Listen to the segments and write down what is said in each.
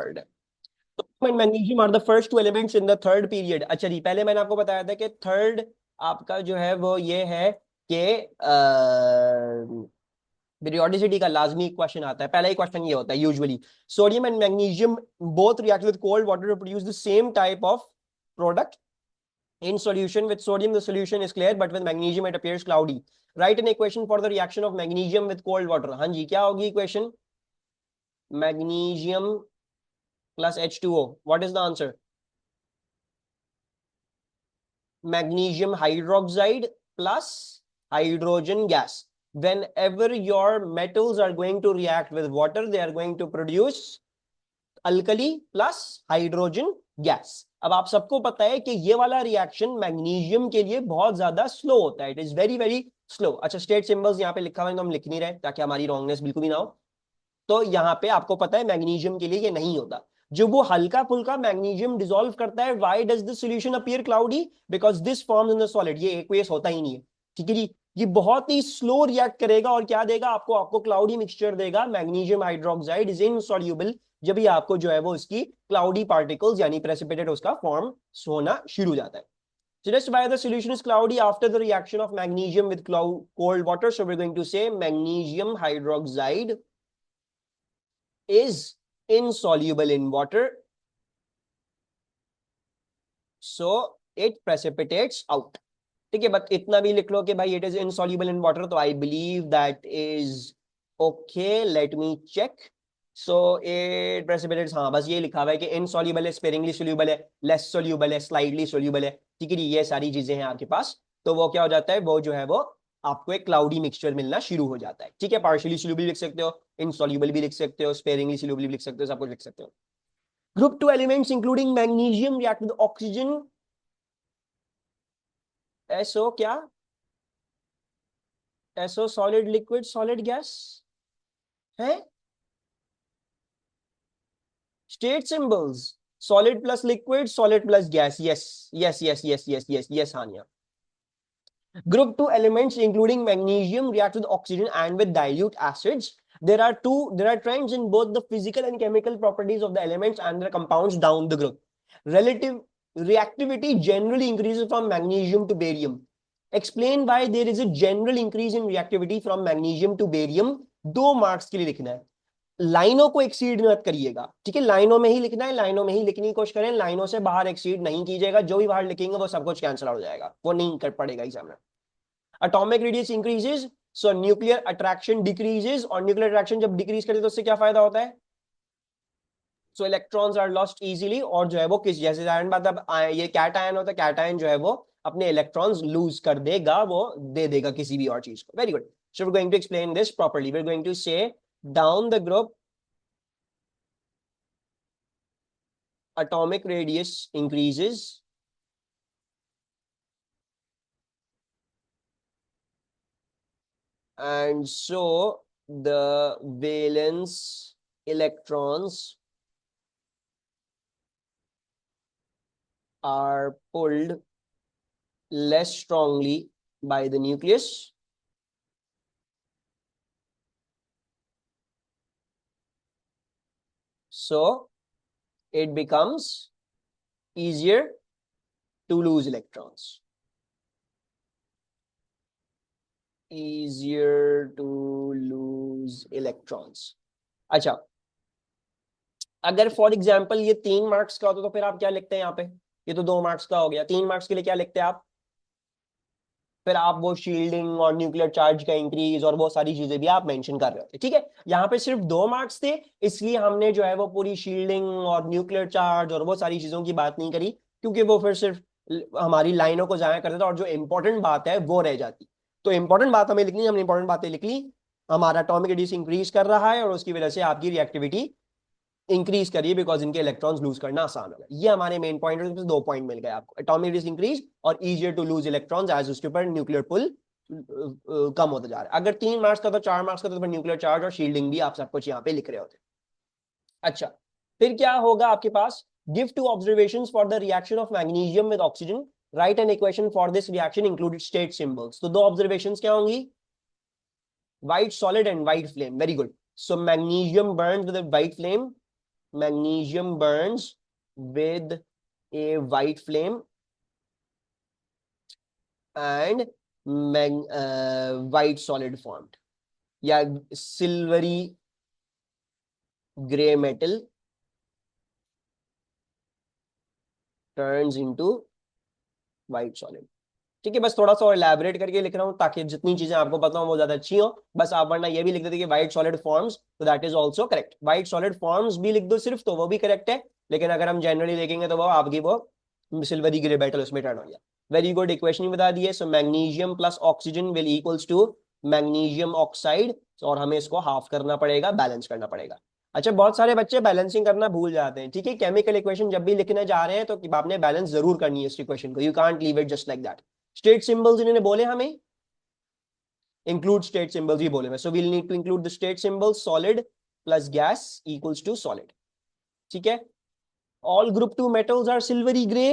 Third है। तो magnesium are the first two elements in the third period. अच्छा जी, पहले मैंने आपको बताया था कि थर्ड आपका जो है वो ये है कि पीरियोडिसिटी का लाजमी क्वेश्चन आता है। पहला ही क्वेश्चन ये होता है usually, sodium and magnesium both react with cold water to produce the same type of product in solution. With sodium the solution is clear, but with magnesium it appears cloudy. Write an equation for the reaction of magnesium with cold water. हाँ जी, क्या होगी equation? magnesium plus H2O. What is the answer? magnesium hydroxide plus hydrogen gas. Whenever your metals are going to react with water, they are going to produce alkali plus hydrogen gas. अब आप सबको पता है कि ये वाला reaction magnesium के लिए बहुत ज्यादा स्लो होता है, it is very very slow. अच्छा, स्टेट सिंबल्स यहाँ पे लिखा हुआ है तो हम लिख नहीं रहे ताकि हमारी रॉन्गनेस बिल्कुल भी ना हो। तो यहाँ पे आपको पता है मैग्नीशियम के लिए ये नहीं होता। जब वो हल्का फुल्का मैग्नीशियम डिसॉल्व करता है, why does the solution appear cloudy? Because this forms in the solid. ये एक्वेस होता ही नहीं है, ठीक है जी। ये बहुत ही स्लो रिएक्ट करेगा और क्या देगा आपको? आपको क्लाउडी मिक्सचर देगा। मैग्नीशियम हाइड्रोक्साइड इज इनसॉल्युबल जब भी आपको जो है वो इसकी क्लाउडी पार्टिकल्स यानी प्रेसिपिटेट उसका फॉर्म होना शुरू हो जाता है। So just why the solution is cloudy after the reaction of magnesium with cold water? So we're going to say magnesium hydroxide is insoluble in water, so it precipitates out. ठीक है, but इतना भी लिख लो कि भाई it is insoluble in water, तो I believe that is okay. Let me check. So it precipitates, हाँ बस ये लिखा हुआ है कि insoluble है, sparingly soluble है, less soluble है, slightly soluble है, ठीक है, ये सारी चीजें हैं आपके पास। तो वो क्या हो जाता है, वो जो है वो आपको एक क्लाउडी मिक्सचर मिलना शुरू हो जाता है। ठीक है, पार्शियली soluble लिख सकते हो, insoluble भी लिख सकते हो, sparingly soluble भी लिख सकते हो, सब कुछ लिख सकते हो। Group 2 elements including magnesium react with oxygen, SO क्या? SO solid liquid solid gas है। State symbols solid plus liquid solid plus gas, yes yes yes yes yes yes yes Hania. Group 2 elements including magnesium react with oxygen and with dilute acids. There are trends in both the physical and chemical properties of the elements and their compounds down the group. Relative reactivity generally increases from magnesium to barium. Explain why there is a general increase in reactivity from magnesium to barium. 2 marks के लिए लिखना है, लाइनों को exceed मत करिएगा, ठीक है, लाइनों में ही लिखना है, लाइनों में ही लिखने की कोशिश करें, लाइनों से बाहर एक्सीड नहीं कीजिएगा। जो भी बाहर लिखेंगे वो सब कुछ कैंसिल हो जाएगा, वो नहीं कर पड़ेगा एग्जाम में। Atomic radius increases, so nuclear attraction decreases, और न्यूक्लियर अट्रैक्शन जब डिक्रीज करे तो उससे क्या फायदा होता है? So electrons are lost easily, और जो है वो किस जैसे बात, अब ये कैटायन होता है, कैटायन जो है वो अपने इलेक्ट्रॉन्स लूज कर देगा, वो दे देगा किसी भी और चीज को। Very good. So we are going to explain this properly. We are going to say down the group atomic radius increases and so the valence electrons are pulled less strongly by the nucleus, so it becomes easier to lose electrons. Easier to lose electrons. अच्छा, अगर for example ये 3 marks का होता तो फिर आप क्या लिखते हैं यहाँ पे? ये तो 2 मार्क्स का हो गया, 3 मार्क्स के लिए क्या लिखते हैं आप? फिर आप वो शील्डिंग और न्यूक्लियर चार्ज का इंक्रीज और वो सारी चीजें भी आप मेंशन कर रहे होते, ठीक है। यहाँ पे सिर्फ 2 मार्क्स थे, इसलिए हमने जो है वो पूरी शील्डिंग और न्यूक्लियर चार्ज और वो सारी चीजों की बात नहीं करी, क्योंकि वो फिर सिर्फ हमारी लाइनों को जाया करता था और जो इंपॉर्टेंट बात है वो रह जाती। तो इंपॉर्टेंट बात हमें लिखनी, हमने इंपॉर्टेंट बातें लिख ली। हमारा एटॉमिक रेडियस इंक्रीज कर रहा है और उसकी वजह से आपकी रिएक्टिविटी इंक्रीज करिए, बिकॉज इनके इलेक्ट्रॉन्स लूज करना आसान होगा। ये हमारे मेन पॉइंट है, 2 पॉइंट मिल गए आपको, एटॉमिक रेडियस इंक्रीज और easier to lose electrons as उसके ऊपर न्यूक्लियर पुल कम होता जा रहा है। अगर 3 मार्क्स का तो 4 मार्क्स का तो न्यूक्लियर चार्ज और शील्डिंग भी आप सब कुछ यहाँ पे लिख रहे होते। अच्छा, फिर क्या होगा आपके पास? Give 2 observations for the reaction of magnesium with oxygen, write an equation for this reaction included state symbols. तो 2 ऑब्जर्वेशंस क्या होंगी? White solid and white flame. Very good. So magnesium burns with a white flame magnesium burns with a white flame and white solid formed, या silvery grey metal turns into white solid. ठीक है, बस थोड़ा सा और elaborate करके लिख रहा हूँ ताकि जितनी चीजें आपको पता हो वो ज्यादा अच्छी हो। बस आप वरना ये भी लिख देते कि व्हाइट सॉलिड फॉर्म्स, तो that is also correct. White solid forms भी लिख दो सिर्फ, तो वो भी करेक्ट है, लेकिन अगर हम जनरली देखेंगे तो वो आपकी वो सिल्वरी ग्रे मेटल उसमें टर्न हो गया। वेरी गुड, इक्वेशन बता दिए। So magnesium plus oxygen will equals to magnesium oxide, और हमें इसको हाफ करना पड़ेगा, बैलेंस करना पड़ेगा। अच्छा, बहुत सारे बच्चे बैलेंसिंग करना भूल जाते हैं। ठीक है, केमिकल इक्वेशन जब भी लिखने जा रहे हैं तो आपने बैलेंस जरूर करनी है इस इक्वेशन को, you can't leave it just like that. State symbols इन्होंने बोले हमें, इंक्लूड स्टेट सिंबल्स ही बोले, so we'll need to include the state symbols, solid plus gas equals to solid. ठीक है, all group 2 metals are silvery grey.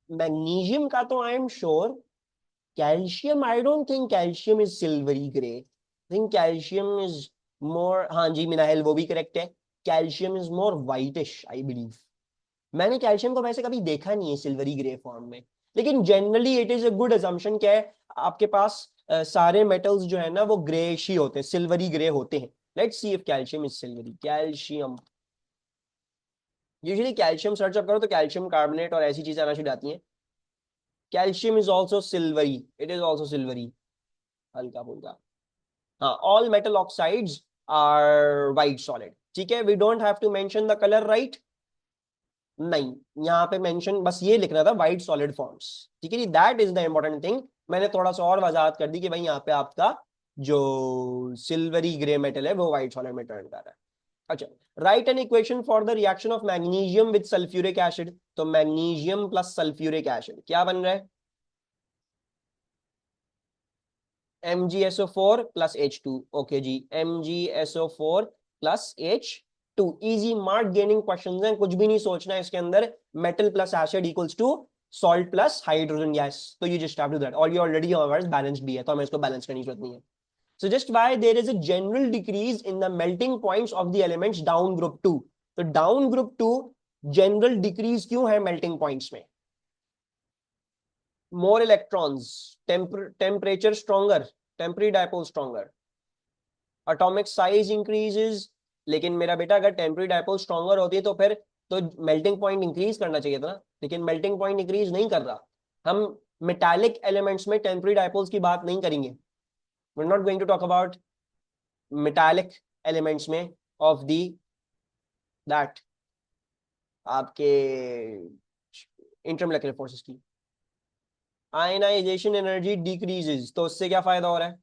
Magnesium का तो I am sure, calcium I don't think calcium is silvery grey, think calcium is more, हाँ जी मिनाइल वो भी correct है, calcium is more whitish I believe. मैंने कैल्शियम को वैसे कभी देखा नहीं है सिल्वरी ग्रे फॉर्म में, लेकिन generally it is a good assumption क्या है, आपके पास सारे मेटल्स जो है ना वो ग्रेश ही होते हैं, सिल्वरी ग्रे होते हैं। Let's see if calcium is silvery. Calcium, usually calcium search up करो तो कैल्शियम कार्बोनेट और ऐसी चीजें आना शुरू आती हैं। Calcium is also silvery, it is also silvery, हल्का फुल्का। हाँ, all metal oxides are white solid. ठीक है, we don't have to mention the colour, right? नहीं, यहाँ पे मेंशन बस ये लिखना था व्हाइट सॉलिड फॉर्म्स। ठीक है जी, that is the important thing. मैंने थोड़ा सा और वजाहत कर दी कि भाई यहाँ पे आपका जो सिल्वरी ग्रे मेटल है वो व्हाइट सॉलिड में टर्न कर रहा है। अच्छा, write an equation for the reaction of magnesium with sulphuric acid. तो मैग्नीशियम प्लस सल्फ्यूरिक एसिड क्या बन रहा है? MgSO4 plus H2। ओके जी, MgSO4 plus H2। Easy mark gaining questions हैं, कुछ भी नहीं सोचना है इसके अंदर। Metal plus acid equals to salt plus hydrogen gas, तो you just have to that, और ये ऑलरेडी हमारे पास बैलेंस भी है तो हमें इसको बैलेंस करने की जरूरत नहीं है। So just why there is a general decrease in the melting points of the elements down group 2। तो down group 2 general decrease क्यों है melting points में? More electrons, temperature stronger, temporary dipole stronger, atomic size increases। लेकिन मेरा बेटा अगर temporary dipole stronger होती है तो फिर तो मेल्टिंग पॉइंट इंक्रीज करना चाहिए था ना, लेकिन मेल्टिंग पॉइंट इंक्रीज नहीं कर रहा। हम मेटालिक एलिमेंट्स में टेम्पररी डायपोल्स की बात नहीं करेंगे, we are not going to talk about metallic elements में ऑफ दी दैट आपके इंटरमोलेक्युलर फोर्सेस की। आयनाइजेशन एनर्जी डिक्रीजेस, तो उससे क्या फायदा हो रहा है,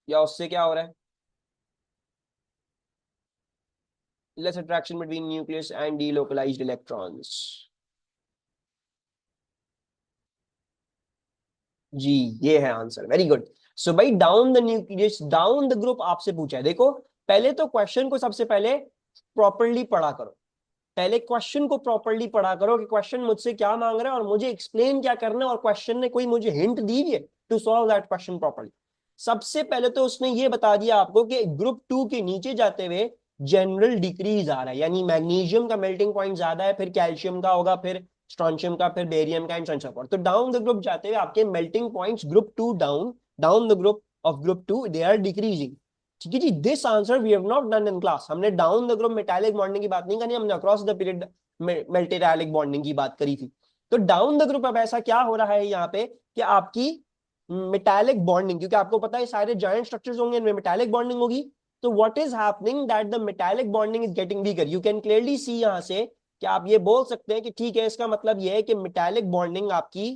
या उससे क्या हो रहा है? Less attraction between nucleus and delocalised electrons. जी, ये है आंसर, वेरी गुड। सो भाई down the nucleus, down the group आपसे पूछा है। देखो पहले तो क्वेश्चन को सबसे पहले प्रॉपरली पढ़ा करो, पहले क्वेश्चन को प्रॉपरली पढ़ा करो कि क्वेश्चन मुझसे क्या मांग रहा है और मुझे एक्सप्लेन क्या करना है, और क्वेश्चन ने कोई मुझे हिंट दी है to solve that question properly. सबसे पहले तो उसने ये बता दिया आपको कि ग्रुप 2 के नीचे जाते हुए जनरल डिक्रीज आ रहा है, यानी मैग्नीशियम का मेल्टिंग पॉइंट ज्यादा है, फिर कैल्शियम का होगा, फिर स्ट्रॉन्शियम का, फिर बेरियम का, एंड सो फॉर। तो डाउन द ग्रुप जाते हुए आपके melting points group 2 down, down the group of group 2 they are decreasing. ठीक है जी, this answer we have not done in class. हमने down the group metallic bonding की बात नहीं करी, हमने across the period metallic bonding की बात करी थी। तो डाउन द ग्रुप अब ऐसा क्या हो रहा है यहाँ पे कि आपकी मेटालिक बॉन्डिंग, क्योंकि आपको पता है सारे जॉइंट स्ट्रक्चर्स होंगे, इनमें मेटालिक बॉन्डिंग होगी। तो what is happening that the metallic bonding is getting weaker. You can clearly सी यहाँ से कि आप ये बोल सकते हैं कि ठीक है, इसका मतलब ये है कि मेटालिक बॉन्डिंग आपकी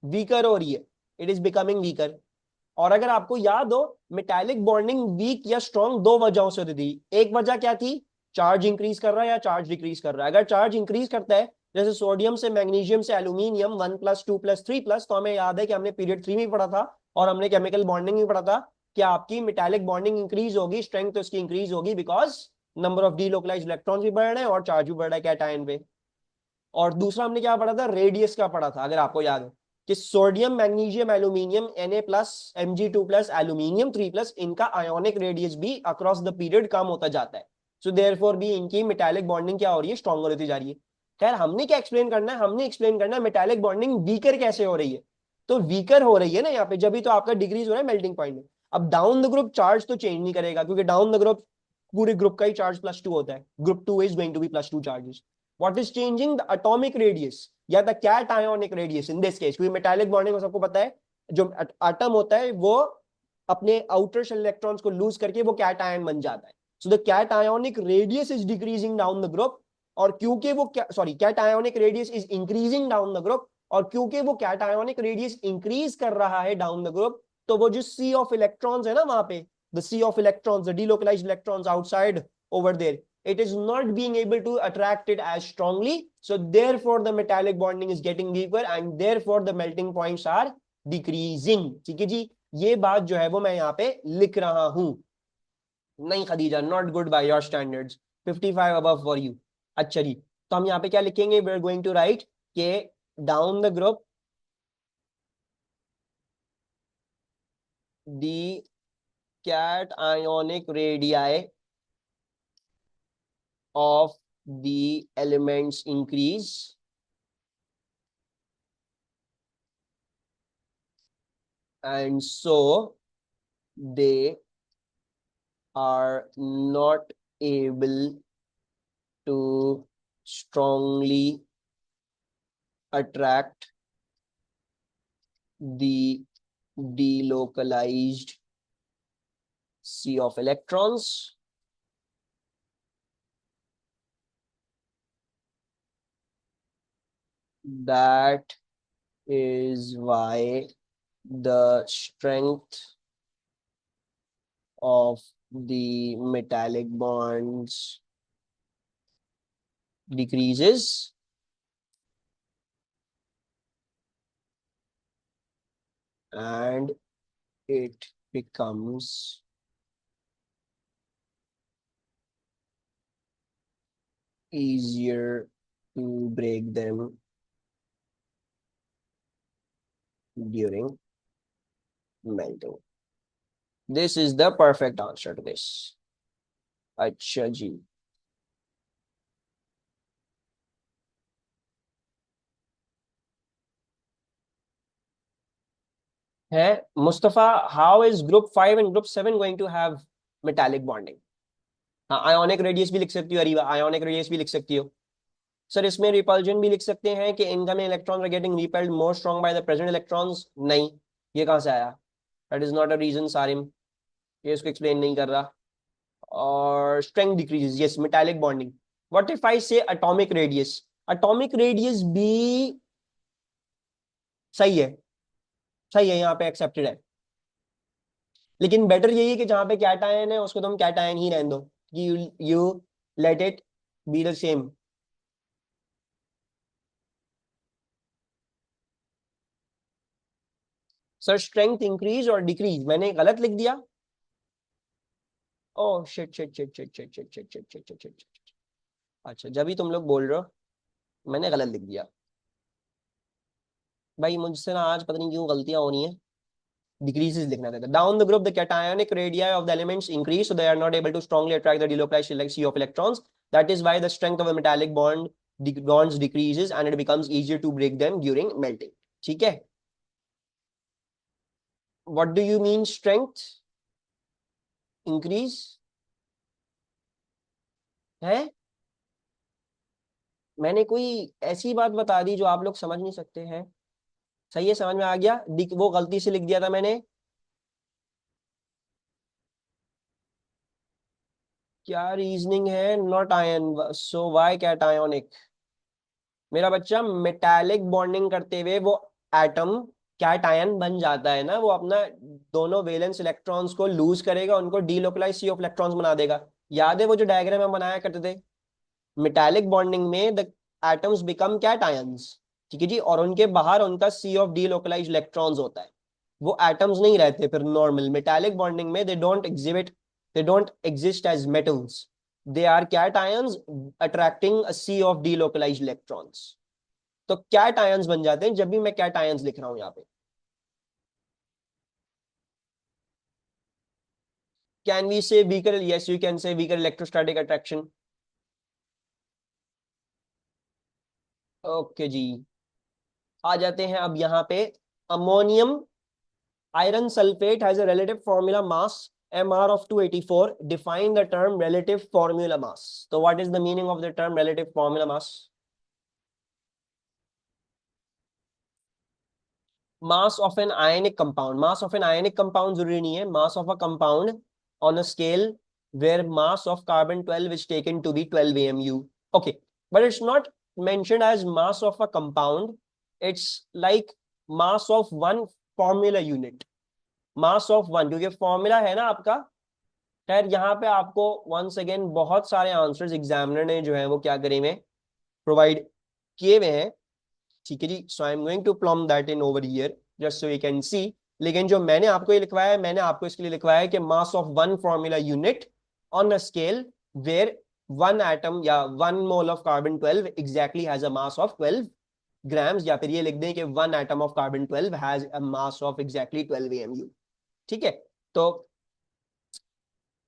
वीकर हो रही है, इट इज बिकमिंग वीकर। और अगर आपको याद हो, मेटालिक बॉन्डिंग वीक या स्ट्रॉन्ग दो वजहों से होती थी। एक वजह क्या थी, चार्ज इंक्रीज कर रहा है या चार्ज डिक्रीज कर रहा है। अगर चार्ज इंक्रीज करता है, जैसे सोडियम से मैग्नीशियम से एल्यूमिनियम 1+2+3+, तो हमें याद है कि हमने पीरियड 3 में पढ़ा था और हमने केमिकल बॉन्डिंग में पढ़ा था कि आपकी मेटालिक बॉन्डिंग इंक्रीज होगी, स्ट्रेंथ तो इसकी इंक्रीज होगी, because number of delocalised electron भी बढ़ रहे हैं और चार्ज भी बढ़ रहा है कैटायन पे। और दूसरा हमने क्या पढ़ा था, रेडियस का पढ़ा था, अगर आपको याद है कि sodium magnesium aluminium Na+Mg2+ aluminium 3+, इनका आयोनिक रेडियस भी अक्रॉस द पीरियड कम होता जाता है। सो देयरफॉर भी इनकी मेटालिक बॉन्डिंग क्या हो रही है, स्ट्रॉन्गर होती जा रही है। खैर हमने क्या एक्सप्लेन करना है, हमने एक्सप्लेन करना है मेटालिक बॉन्डिंग वीकर कैसे हो रही है। तो वीकर हो रही है ना यहाँ पे, जब भी तो आपका डिक्रीज हो रहा है मेल्टिंग पॉइंट में। अब डाउन द ग्रुप चार्ज तो चेंज नहीं करेगा, क्योंकि डाउन द ग्रुप पूरे ग्रुप का ही चार्ज +2 होता है, group 2 is going to be +2 charges. What is changing, the atomic radius या the cationic radius in this case, क्योंकि मेटालिक बॉन्डिंग को सबको पता है, जो एटम होता है वो अपने आउटर शेल इलेक्ट्रॉन्स को लूज करके वो कैट आयन बन जाता है। So the cationic radius is decreasing down the group, और क्योंकि वो sorry cationic radius is increasing down the group, और क्योंकि वो कैट आयोनिक रेडियस इंक्रीज कर रहा है डाउन द ग्रुप, तो वो जो सी ऑफ इलेक्ट्रॉन्स है ना वहां पे, the sea of electrons, the delocalized electrons outside over there, it is not being able to attract it as strongly, so therefore the metallic bonding is getting weaker and therefore the melting points are decreasing। ठीक है जी, ये बात जो है वो मैं यहाँ पे लिख रहा हूं। नहीं Khadija, not good by your standards, 55 above for you. अच्छा जी, तो हम यहाँ पे क्या लिखेंगे, we are going to write के down the group the cationic radii of the elements increase and so they are not able to strongly attract the delocalized sea of electrons, that is why the strength of the metallic bonds decreases and it becomes easier to break them during melting. This is the perfect answer to this. अच्छा जी, है Mustafa, how is group 5 and group 7 going to have metallic bonding? हाँ, ionic radius भी लिख सकती हो Areeba, ionic radius भी लिख सकती हो। सर इसमें रिपल्जन भी लिख सकते हैं कि incoming electrons are getting repelled more strong by the present electrons. नहीं, ये कहाँ से आया, that is not a reason Sarim, ये इसको एक्सप्लेन नहीं कर रहा। और strength decreases, yes metallic bonding. What if I say atomic radius, atomic radius भी सही है, सही है, यहाँ पे एक्सेप्टेड है। लेकिन बेटर यही है कि जहां पे कैटायन है उसको तुम कैटायन ही रहने दो, कि you let it be the same. Sir strength increase और डिक्रीज मैंने गलत लिख दिया। Oh shit shit shit shit shit shit shit shit shit shit shit. अच्छा, जब भी तुम लोग बोल रहे हो मैंने गलत लिख दिया। भाई मुझसे ना आज पता नहीं क्यों गलतियां हो रही हैं। decreases लिखना था। Down the group, the cationic radii of the elements increase, so they are not able to strongly attract the delocalized sea of electrons. That is why the strength of a metallic bonds decreases and it becomes easier to break them during melting. ठीक है? What do you mean strength increase? है? मैंने कोई ऐसी बात बता दी जो आप लोग समझ नहीं सकते हैं। सही है, समझ में आ गया, वो गलती से लिख दिया था मैंने। क्या रीजनिंग है, not ion, so why cationic. मेरा बच्चा मेटालिक बॉन्डिंग करते हुए वो एटम कैटायन बन जाता है ना, वो अपना दोनों वैलेंस इलेक्ट्रॉन्स को लूज करेगा, उनको डीलोकलाइज सी ऑफ इलेक्ट्रॉन्स बना देगा। याद है वो जो डायग्राम हम बनाया करते थे, मेटालिक बॉन्डिंग में द एटम्स बिकम कैटायंस। ठीक है जी, और उनके बाहर उनका सी ऑफ डीलोकलाइज इलेक्ट्रॉन्स होता है, वो एटम्स नहीं रहते फिर नॉर्मल मेटालिक बॉन्डिंग में, they don't exhibit, they don't exist as metals, they are cations attracting a sea of delocalised electrons. तो कैट आयंस बन जाते हैं जब भी मैं कैट आयंस लिख रहा हूं यहाँ पे। Can we say weaker? Yes, you can say weaker electrostatic attraction. Okay जी, आ जाते हैं अब यहाँ पे। Ammonium iron sulfate has a relative formula mass mr of 284. Define the term relative formula mass. So what is the meaning of the term relative formula mass? Mass of an ionic compound. Mass of an ionic compound जरूरी नहीं है. Mass of a compound on a scale where mass of carbon 12 is taken to be 12 AMU. Okay, but it's not mentioned as mass of a compound. It's like mass of one formula unit. Mass of one, क्योंकि formula है ना आपका। खैर यहाँ पे आपको once again बहुत सारे आंसर्स एग्जामिनर ने जो है वो क्या करे में प्रोवाइड किए हुए हैं, ठीक है जी। So I am going to plug that in over here just so you can see. लेकिन जो मैंने आपको ये लिखवाया है, मैंने आपको इसके लिए लिखवाया है कि mass of one formula unit on a scale where one atom या one mole of carbon 12 exactly has a mass of 12 grams, या फिर ये लिख दें कि one atom of carbon 12 has a mass of exactly 12 AMU। ठीक है, तो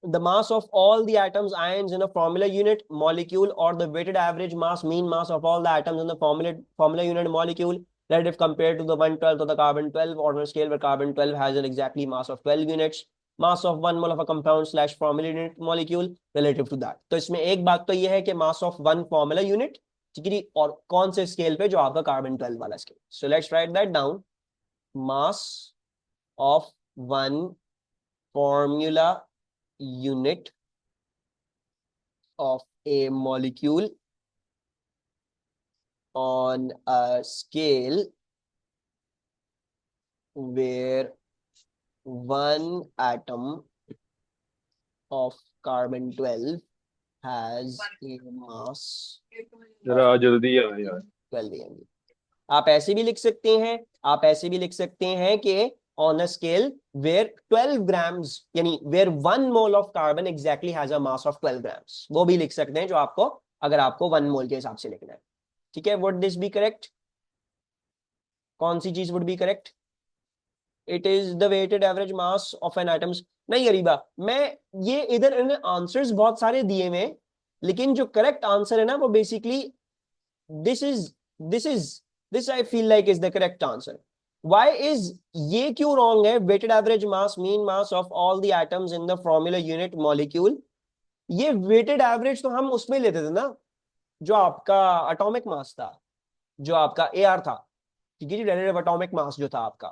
the mass of all the atoms ions in a formula unit molecule, or the weighted average mass mean mass of all the atoms in the formula unit molecule relative compared to the 1/12 of the carbon 12 on a scale where carbon 12 has an exactly mass of 12 units, mass of 1 mole of a compound slash formula unit molecule relative to that। तो इसमें एक बात तो ये है कि mass of one formula unit, ठीक है, और कौन से स्केल पे, जो आपका कार्बन 12 वाला scale. So let's right that down. mass of one formula unit of a molecule on a scale where one atom of carbon 12 has a mass जरा जल्दी आ यार। 12 AMU। आप ऐसे भी लिख सकते हैं, आप ऐसे भी लिख सकते हैं कि on a scale where 12 grams, यानी where 1 mole of carbon exactly has a mass of 12 grams, वो भी लिख सकते हैं, जो आपको, अगर आपको 1 मोल के हिसाब से लिखना है। ठीक है, वुड दिस बी करेक्ट? कौन सी चीज would be correct? It is the weighted average mass of an atoms. नहीं अरीबा, मैं ये इधर इन्हें आंसर्स बहुत सारे दिए हुए, लेकिन जो करेक्ट आंसर है ना वो basically this is this is this I feel like is the correct answer. Why is ये क्यों रॉन्ग है? Weighted average mass mean mass of all the atoms in the formula unit molecule. ये weighted average तो हम उसमें लेते थे ना, जो आपका एटॉमिक मास था, जो आपका AR था, ठीक है जी, रिलेटिव एटॉमिक मास जो था आपका,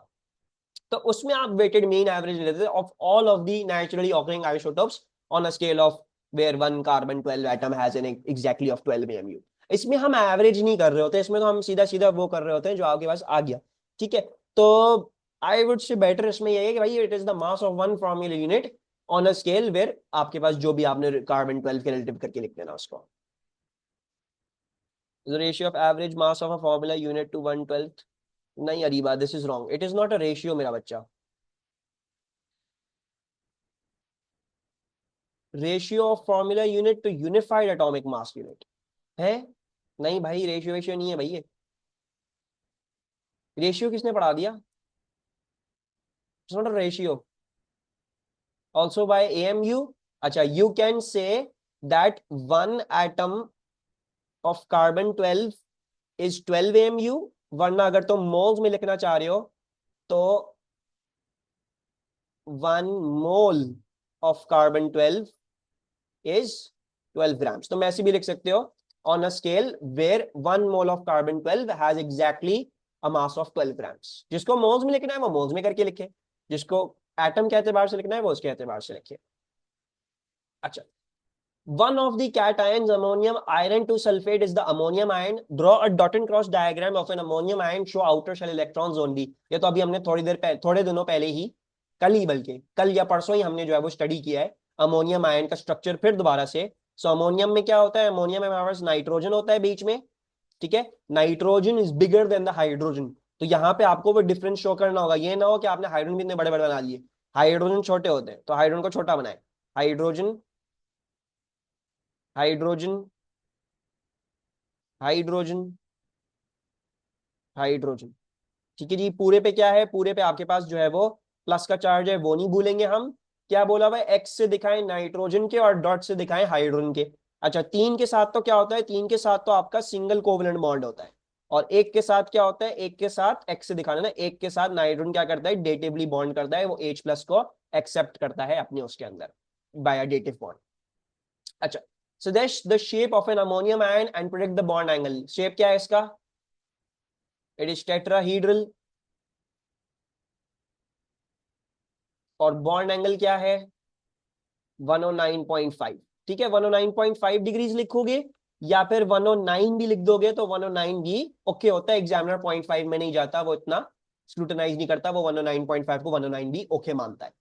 तो उसमें आप वेटेड मीन एवरेज लेते थे of all of the naturally occurring isotopes on a scale of where one carbon 12 atom has an exactly of 12 AMU। इसमें हम एवरेज नहीं कर रहे होते, इसमें तो हम सीधा सीधा वो कर रहे होते हैं जो आपके पास आ गया। ठीक है, तो आई वुड से बेटर इसमें यही है कि भाई it is the mass of one formula unit on a scale where आपके पास जो भी आपने कार्बन 12 के रिलेटिव करके लिख देना उसको। The ratio of average mass of a formula unit to 1/12। नहीं Ariba, this is wrong, it is not a ratio मेरा बच्चा। Ratio of formula unit to unified atomic mass unit है। नहीं भाई, रेशियो रेशियो नहीं है भाई, ये रेशियो किसने पढ़ा दिया? It's not a ratio. Also by AMU। अच्छा, you can say that one atom of carbon 12 is 12 AMU, वरना अगर तुम मोल्स में लिखना चाह रहे हो तो 1 mole of carbon 12 is 12 grams। तो मैं ऐसे भी लिख सकते हो on a scale where 1 mole of carbon 12 has exactly a mass of 12 grams। जिसको मोल्स में लिखना है वो मोल्स में करके लिखे, जिसको एटम के एतबार से लिखना है वो उसके एतबार से लिखे। अच्छा, one of the cations ammonium iron to sulfate is the ammonium ion। draw a dot and cross diagram of an ammonium ion, show outer shell electrons only। ये तो अभी हमने थोड़े दिनों पहले ही, कल ही, बल्कि कल या परसों ही हमने जो है वो स्टडी किया है अमोनियम आयन का स्ट्रक्चर फिर दोबारा से। सो अमोनियम में क्या होता है? अमोनियम में हमारे पास नाइट्रोजन होता है बीच में, ठीक है। Nitrogen is bigger than the hydrogen. तो यहाँ पे आपको वो डिफरेंस शो करना होगा, ये ना हो कि आपने हाइड्रोजन भी इतने बड़े बड़े बना लिए। हाइड्रोजन छोटे होते हैं तो हाइड्रोजन को छोटा बनाए। हाइड्रोजन हाइड्रोजन हाइड्रोजन हाइड्रोजन, ठीक है जी। पूरे पे क्या है? पूरे पे आपके पास जो है वो प्लस का चार्ज है, वो नहीं भूलेंगे हम क्या बोला हुआ है, एक्स से दिखाएं नाइट्रोजन के और डॉट से दिखाएं हाइड्रोजन के। अच्छा, 3 के साथ तो क्या होता है, 3 के साथ तो आपका सिंगल कोवलेंट बॉन्ड होता है, और 1 के साथ क्या होता है, 1 के साथ एक्स से दिखाना ना, 1 के साथ नाइट्रोजन क्या करता है, डेटिवली बॉन्ड करता है, वो H प्लस को एक्सेप्ट करता है अपने उसके अंदर बाय डेटिव बॉन्ड। अच्छा, suggest the shape of an ammonium ion and predict the bond angle। Shape क्या है इसका, इट इज टेट्राहीड्रल, और बॉन्ड एंगल क्या है 109.5। ठीक है, 109.5 डिग्रीज लिखोगे या फिर 109 भी लिख दोगे तो 109 भी ओके होता है, एग्जामिनर 0.5 में नहीं जाता, वो इतना स्क्रूटनाइज नहीं करता, वो 109.5 को 109 भी ओके मानता है।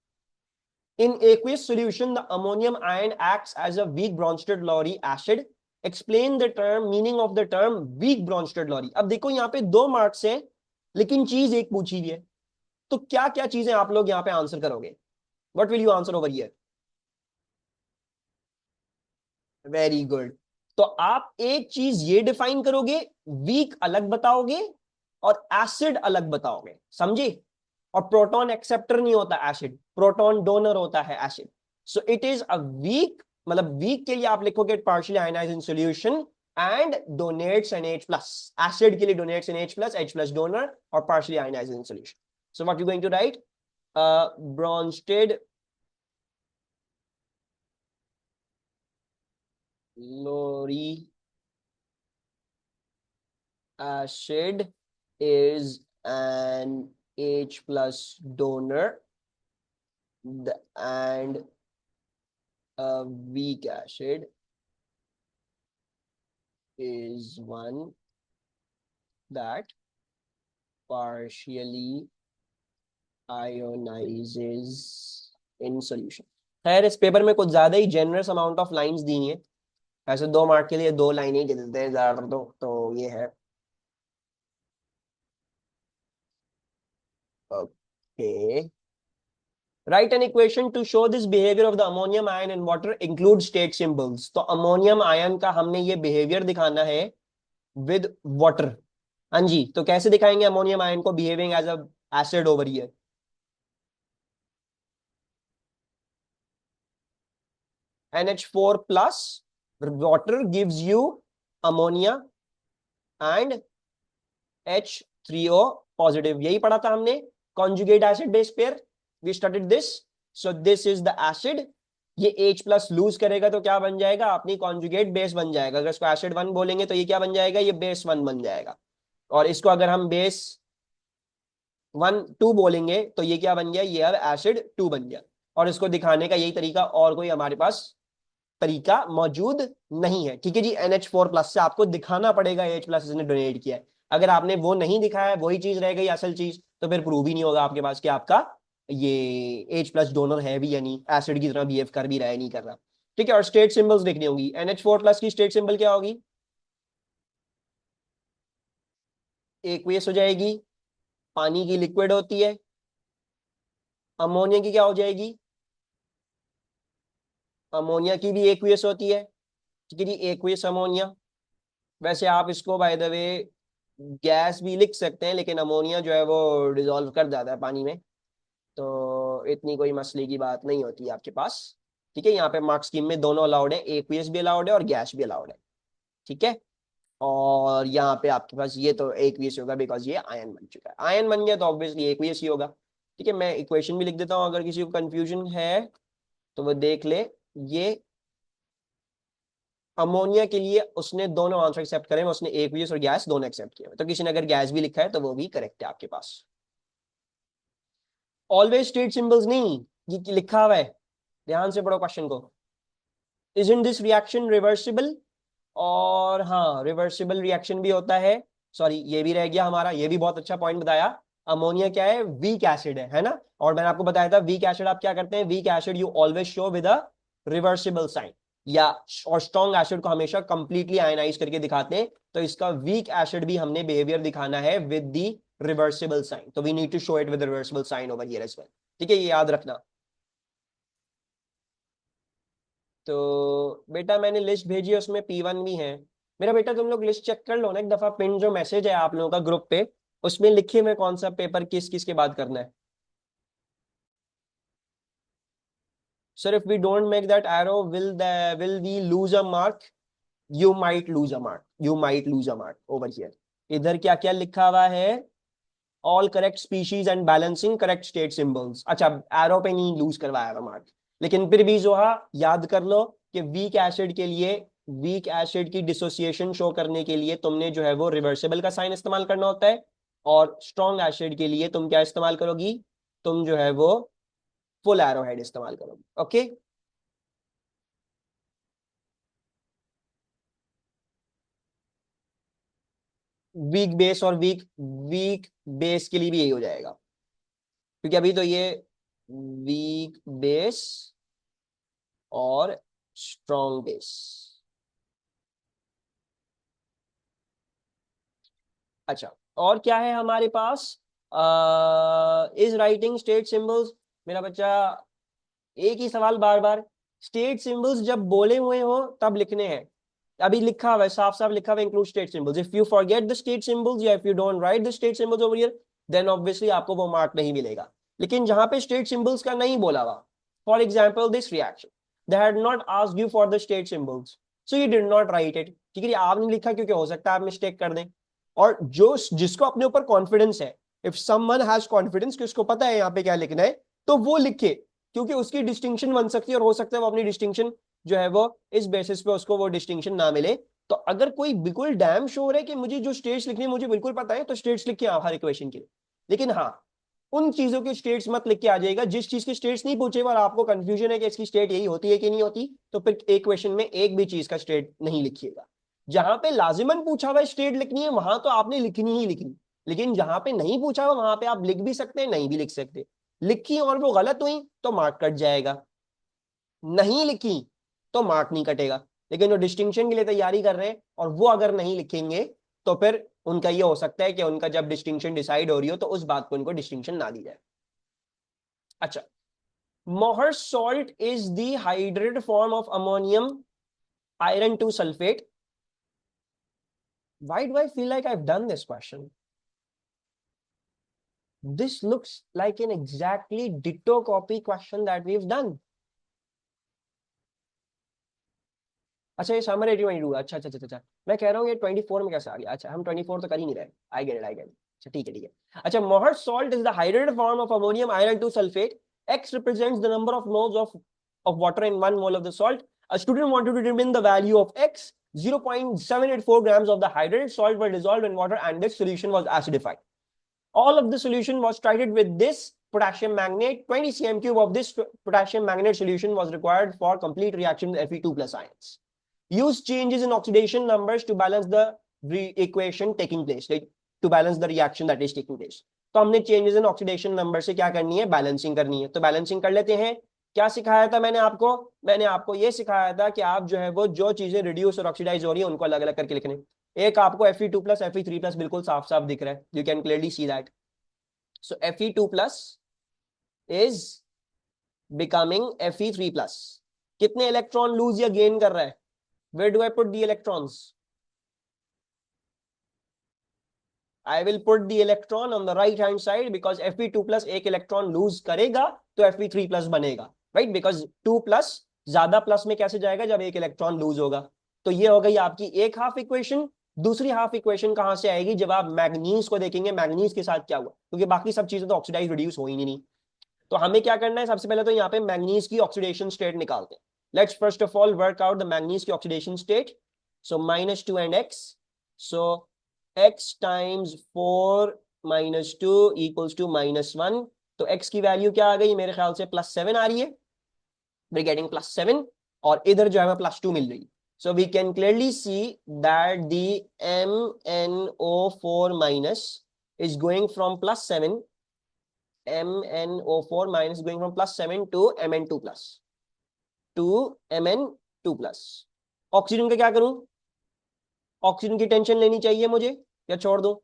In aqueous solution, the ammonium ion acts as a weak Bronsted-Lowry acid। Explain the term, meaning of the term weak Bronsted-Lowry। अब देखो यहाँ पे 2 मार्क्स हैं, लेकिन चीज एक पूछी हुई है, तो क्या क्या चीजें आप लोग यहाँ पे आंसर करोगे, what will you answer over here. Very good. तो आप एक चीज ये डिफाइन करोगे, वीक अलग बताओगे और एसिड अलग बताओगे, समझे। और प्रोटॉन एक्सेप्टर नहीं होता एसिड, प्रोटॉन डोनर होता है acid. So it is a weak, मतलब वीक के लिए आप लिखोगे partially ionise in solution and donates an H plus. Acid के लिए donates an H plus donor और partially ionise in solution. So what you going to write, Bronsted Lowry acid is an H plus donor and a weak acid is one that partially ionizes in solution। खैर इस paper में कुछ ज्यादा ही generous amount of lines दी है, ऐसे 2 mark के लिए 2 लाइनें ही दे देते हैं ज्यादातर, तो ये है। Okay, write an equation to show this behavior of the ammonium ion in water include state symbols। तो अमोनियम आयन का हमने ये बिहेवियर दिखाना है विद वाटर। हाँ जी, तो कैसे दिखाएंगे अमोनियम आयन को behaving as a acid over here. NH4 plus water gives you ammonia and H3O positive, यही पढ़ा था हमने, conjugate acid base pair, we studied this। so this is the acid, ये H प्लस लूज करेगा तो क्या बन जाएगा, अपनी कॉन्जुगेट बेस बन जाएगा। अगर इसको एसिड 1 बोलेंगे तो ये क्या बन जाएगा, ये बेस 1 बन जाएगा, और इसको अगर हम बेस 1 2 बोलेंगे तो ये क्या बन गया, ये अब एसिड 2 बन गया। और इसको दिखाने का यही तरीका, और कोई हमारे पास तरीका मौजूद नहीं है। ठीक है जी, NH4 प्लस से आपको दिखाना पड़ेगा H प्लस इसने डोनेट किया है। अगर आपने वो नहीं दिखाया, वही चीज रह गई असल चीज, तो फिर प्रूव ही नहीं होगा आपके पास कि आपका ये H प्लस डोनर है भी या नहीं, एसिड की तरह बिहेव कर भी रहा है नहीं कर रहा। ठीक है, और स्टेट सिंबल्स देखनी होगी। NH4 प्लस की स्टेट सिंबल क्या होगी, एक्वियस हो जाएगी, पानी की लिक्विड होती है। अमोनिया की क्या हो जाएगी, अमोनिया की भी एक्वियस होती है। ठीक है जी, एक्वियस अमोनिया। वैसे आप इसको बाय द वे गैस भी लिख सकते हैं, लेकिन अमोनिया जो है वो डिजोल्व कर जाता है पानी में, तो इतनी कोई मसले की बात नहीं होती है आपके पास। ठीक है, यहाँ पे मार्क्स स्कीम में दोनों अलाउड है, एक्वियस भी अलाउड है और गैस भी अलाउड है। ठीक है, और यहाँ पे आपके पास ये तो एक्वियस होगा बिकॉज ये आयन बन चुका है, आयन बन गया तो ऑब्वियसली एक्वियस ही होगा। ठीक है, मैं इक्वेशन भी लिख देता हूँ, अगर किसी को कंफ्यूजन है तो वो देख ले। ये अमोनिया के लिए उसने दोनों आंसर एक्सेप्ट करे, उसने एक्वियस और गैस दोनों एक्सेप्ट किए, तो किसी ने अगर गैस भी लिखा है तो वो भी करेक्ट है आपके पास। ऑलवेज स्टेट सिंबल्स नहीं, ये लिखा हुआ है, ध्यान से पढ़ो क्वेश्चन को। Isn't this reaction reversible? और हाँ, रिवर्सिबल रिएक्शन भी होता है। सॉरी, ये भी रह गया हमारा, ये भी बहुत अच्छा पॉइंट बताया। अमोनिया क्या है, वीक एसिड है ना, और मैंने आपको बताया था वीक एसिड आप क्या करते हैं, weak acid you always show with a reversible sign, या और स्ट्रॉन्ग एसिड को हमेशा कंप्लीटली आयनाइज करके दिखाते हैं। तो इसका वीक एसिड भी हमने बिहेवियर दिखाना है विद दी रिवर्सिबल साइन, तो we need to show it with reversible sign over here as well. ठीक है, ये याद रखना। तो बेटा मैंने लिस्ट भेजी है, उसमें P1 भी है। मेरा बेटा तुम लोग लिस्ट चेक कर लो ना एक दफा, पिन जो मैसेज है आप लोगों का ग्रुप पे, उसमें लिखे हुए कौन सा पेपर किस किस के बाद करना है। Sir if we don't make that arrow will we lose a mark? You might lose a mark, you might lose a mark over here. इधर क्या क्या लिखा हुआ है? All correct species and balancing correct state symbols. अच्छा, arrow पे नहीं loose करवाया मार्क, लेकिन फिर भी जोहा याद कर लो कि वीक एसिड के लिए, वीक एसिड की डिसोसिएशन शो करने के लिए तुमने जो है वो रिवर्सिबल का साइन इस्तेमाल करना होता है, और स्ट्रॉन्ग एसिड के लिए तुम क्या इस्तेमाल करोगी? तुम जो है वो फुल एरो हेड इस्तेमाल करोगी। ओके, वीक बेस और वीक बेस के लिए भी यही हो जाएगा, क्योंकि अभी तो ये वीक बेस और स्ट्रॉन्ग बेस। अच्छा, और क्या है हमारे पास? Is writing state symbols. मेरा बच्चा एक ही सवाल बार बार, स्टेट सिंबल्स जब बोले हुए हो तब लिखने हैं। अभी लिखा हुआ है, साफ साफ लिखा हुआ है, include state symbols. If you forget the state symbols या if you don't write the state symbols over here, then obviously आपको वो मार्क नहीं मिलेगा। लेकिन जहां पे स्टेट सिंबल्स का नहीं बोला हुआ, for example this reaction, they had not asked you for the state symbols, so you did not right it. ठीक है, आपने लिखा क्योंकि हो सकता है आप मिस्टेक कर दें। और जो जिसको अपने ऊपर कॉन्फिडेंस है, इफ समवन हैज कॉन्फिडेंस कि उसको पता है यहाँ पे क्या लिखना है, तो वो लिखे, क्योंकि उसकी डिस्टिंक्शन बन सकती है, और हो सकता है वो अपनी डिस्टिंक्शन जो है वो इस बेसिस पे उसको वो डिस्टिंक्शन ना मिले। तो अगर कोई बिल्कुल डैम श्योर है कि मुझे जो स्टेट्स लिखनी है मुझे बिल्कुल पता है, तो स्टेट्स लिख के आओ हर इक्वेशन के लिए। लेकिन हाँ, उन चीजों के स्टेट्स मत लिख के आ जाएगा जिस चीज के स्टेट्स नहीं पूछे और आपको कंफ्यूजन है कि इसकी स्टेट यही होती है कि नहीं होती, तो फिर एक क्वेश्चन में एक भी चीज का स्टेट नहीं लिखिएगा। जहां पे लाजिमन पूछा हुआ स्टेट लिखनी है वहां तो आपने लिखनी ही लिखनी, लेकिन जहां पे नहीं पूछा हुआ वहां पे आप लिख भी सकते हैं, नहीं भी लिख सकते। लिखी और वो गलत हुई तो मार्क कट जाएगा, नहीं लिखी तो मार्क नहीं कटेगा। लेकिन जो डिस्टिंक्शन के लिए तैयारी कर रहे हैं और वो अगर नहीं लिखेंगे, तो फिर उनका ये हो सकता है कि उनका जब डिस्टिंक्शन डिसाइड हो रही हो तो उस बात को उनको डिस्टिंक्शन ना दी जाए। अच्छा, मोहर salt is the hydrated form of ammonium iron 2 sulfate. Why do I feel like I've done this question? This looks like an exactly ditto copy question that we've done. अच्छा, ये समरी 22। अच्छा अच्छा अच्छा अच्छा, मैं कह रहा हूँ ये 24 में कैसे आ गया? अच्छा, हम 24 तो कर ही नहीं रहे। I get it, I get it. अच्छा ठीक है ठीक है। अच्छा, मोहर salt is the hydrated form of ammonium iron 2 sulphate. x represents the number of moles of water in 1 mole of the salt. A student wanted to determine the value of x. 0.784 grams of the hydrated salt were dissolved in water and this solution was acidified. All of the solution was treated with this potassium magnate. 20 cm cube of this potassium magnate solution was required for complete reaction with Fe2 plus ions. Use changes in oxidation numbers to balance the equation taking place, like to balance the reaction that is taking place. तो हमने changes in oxidation number से क्या करनी है? Balancing करनी है। तो balancing कर लेते हैं। क्या सिखाया था मैंने आपको? मैंने आपको ये सिखाया था कि आप जो है वो जो चीजें रिड्यूस और ऑक्सीडाइज हो रही है उनको अलग अलग करके लिखने। एक आपको Fe2 प्लस Fe3 प्लस बिल्कुल साफ साफ दिख रहा है, you can clearly see that. So Fe2 plus is becoming Fe3 plus. कितने इलेक्ट्रॉन लूज या गेन कर रहा है? Where do I put the electrons? I will put the electron on the right hand side because Fe2 plus एक electron lose करेगा तो Fe3 plus बनेगा, right? Because 2 plus ज्यादा प्लस में कैसे जाएगा? जब एक इलेक्ट्रॉन लूज होगा। तो ये हो गई आपकी एक हाफ इक्वेशन। दूसरी हाफ इक्वेशन कहां से आएगी? जब आप मैग्नीज को देखेंगे, मैग्नीज के साथ क्या हुआ, क्योंकि बाकी सब चीजें तो ऑक्सीडाइज रिड्यूस हो ही नहीं। तो हमें क्या करना है? सबसे पहले तो यहाँ पे मैग्नीज की ऑक्सीडेशन स्टेट निकालते हैं। Let's first of all work out the manganese की oxidation state. So -2 and x, so x times 4 - 2 equals to -1। तो x की वैल्यू क्या आ गई? मेरे ख्याल से +7 आ रही है। we're getting +7 और इधर जो है हमें +2 मिल रही है। so we can clearly see that the MnO4 minus is going from +7, MnO4 minus going from +7 to Mn2 plus, to Mn2 plus। Oxygen का क्या करूं? ऑक्सीजन की टेंशन लेनी चाहिए मुझे या छोड़ दूं?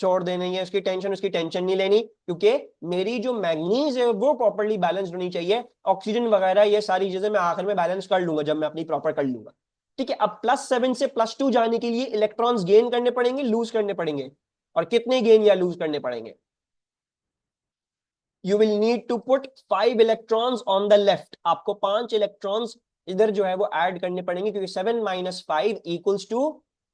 छोड़ देनी है उसकी टेंशन, उसकी टेंशन नहीं लेनी, क्योंकि मेरी जो मैग्नीज है वो प्रॉपर्ली बैलेंस्ड होनी चाहिए। ऑक्सीजन वगैरह ये सारी चीजें मैं आखिर में बैलेंस कर लूंगा जब मैं अपनी प्रॉपर कर लूंगा। ठीक है, अब +7 से +2 जाने के लिए इलेक्ट्रॉन्स गेन करने पड़ेंगे, लूज करने पड़ेंगे, और कितने गेन या लूज करने पड़ेंगे? You will need to put 5 electrons on the left, आपको 5 इलेक्ट्रॉन्स इधर जो है वो ऐड करने पड़ेंगे, क्योंकि 7 - 5 इक्वल्स टू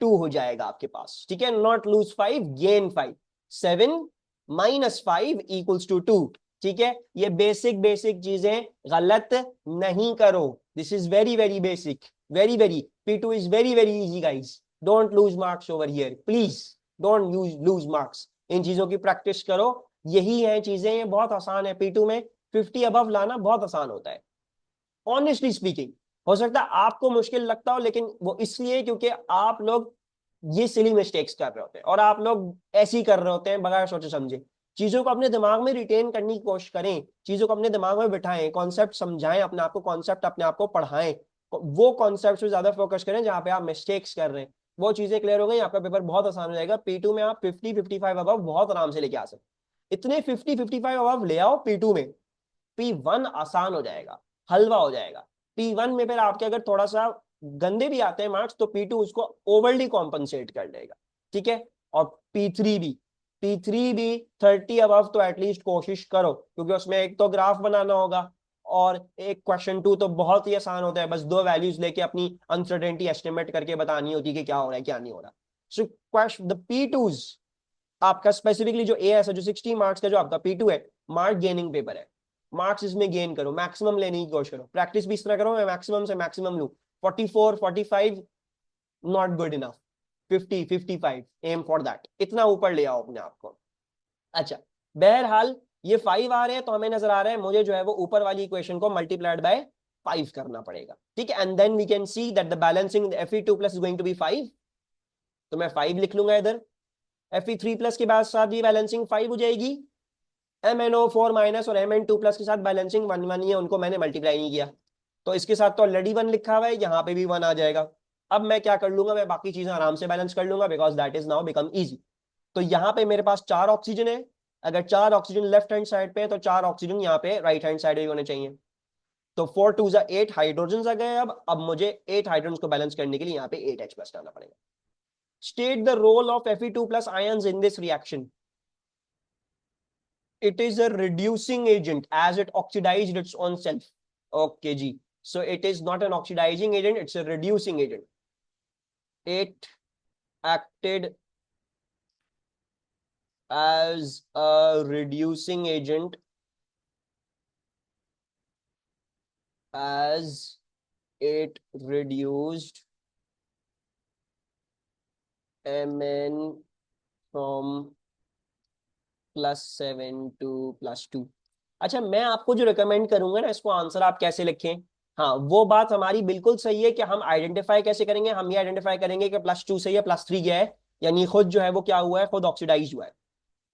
2 हो जाएगा आपके पास, ठीक है। Not lose 5 gain 5, 7 - 5 equals to 2, ठीक है। ये बेसिक बेसिक चीजें गलत नहीं करो, this is very very basic, very very, P2 is very very easy guys, don't lose marks over here please, don't lose marks, इन चीजों की प्रैक्टिस करो, यही है चीजें, ये बहुत आसान है। P2 में 50 अबव लाना बहुत आसान होता है, ऑनेस्टली स्पीकिंग। हो सकता है आपको मुश्किल लगता हो, लेकिन वो इसलिए क्योंकि आप लोग ये सिली मिस्टेक्स कर रहे होते हैं, और आप लोग ऐसे ही कर रहे होते हैं बगैर सोचे समझे। चीजों को अपने दिमाग में रिटेन करने की कोशिश करें, चीजों को अपने दिमाग में बिठाएं, कॉन्सेप्ट समझाएं अपने आप को, कॉन्सेप्ट अपने आप को पढ़ाएं, वो कॉन्सेप्ट पे ज्यादा फोकस करें जहां पे आप मिस्टेक्स कर रहे हैं। वो चीजें क्लियर हो गई, आपका पेपर बहुत आसान हो जाएगा। P2 में आप 50-55 अबव बहुत आराम से लेके आ सकते, इतने 50-55 अबव ले आओ P2 में, P1 आसान हो जाएगा, हलवा हो जाएगा। P1 में फिर आपके अगर थोड़ा सा गंदे भी आते हैं मार्क्स, तो P2 उसको ओवरली कॉम्पनसेट कर देगा, ठीक है। और P3 भी 30 अबव तो एटलीस्ट कोशिश करो, क्योंकि उसमें एक तो ग्राफ बनाना होगा, और एक क्वेश्चन 2 तो बहुत ही आसान होता है, बस 2 वैल्यूज लेके अपनी अनसर्टेनिटी एस्टिमेट करके बतानी होती है कि क्या हो रहा है क्या नहीं हो रहा। सो क्वेश्चन द P2s आपका स्पेसिफिकली जो ए है, जो 60 मार्क्स का जो आपका P2 है, मार्क गेनिंग पेपर है, मार्क्स इसमें गेन करो, मैक्सिमम लेने की कोशिश करो, प्रैक्टिस भी इस तरह करो मैं मैक्सिमम से मैक्सिमम लूं। 44 45 not good enough, 50 55 aim for that, इतना ऊपर ले आओ अपने आप को। अच्छा, बहरहाल ये 5 आ रहे हैं तो हमें नजर आ रहा है मुझे जो है वो ऊपर वाली इक्वेशन को मल्टीप्लाइड बाय 5 करना पड़ेगा, ठीक है। And then we can see that the balancing Fe2 plus is going to be 5, तो मैं 5 लिख लूंगा इधर। Fe3 प्लस के बाद साथ ये बैलेंसिंग 5 हो जाएगी, MnO4 माइनस और Mn2 प्लस के साथ बैलेंसिंग 1 1 ही है, उनको मैंने मल्टीप्लाई नहीं किया, तो इसके साथ तो ऑलरेडी 1 लिखा हुआ है, यहाँ पे भी 1 आ जाएगा। अब मैं क्या कर लूंगा, मैं बाकी चीजें आराम से बैलेंस कर लूंगा, because that is now become easy. तो यहाँ पे मेरे पास 4 ऑक्सीजन है, अगर 4 ऑक्सीजन लेफ्ट हैंड साइड पे है तो 4 ऑक्सीजन यहाँ पे राइट हैंड साइड भी होने चाहिए। तो 4 2 8 हाइड्रोजन आ गए। अब मुझे 8 हाइड्रोजन को बैलेंस करने के लिए यहाँ पे 8H प्लस डालना पड़ेगा। State the role of Fe2 plus ions in this reaction. It is a reducing agent as it oxidized its own self. Okay जी, so it is not an oxidizing agent, it's a reducing agent. It acted as a reducing agent as it reduced Mn from +7 to +2। अच्छा, मैं आपको जो recommend करूंगा ना, इसको answer आप कैसे लिखें, हाँ वो बात हमारी बिल्कुल सही है कि हम आइडेंटिफाई कैसे करेंगे, हम ये आइडेंटिफाई करेंगे कि +2 सही है +3 क्या है, यानी खुद जो है वो क्या हुआ है, खुद ऑक्सीडाइज हुआ है,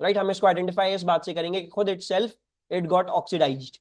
राइट। हम इसको आइडेंटिफाई इस बात से करेंगे कि खुद इटसेल्फ इट गॉट ऑक्सीडाइज्ड।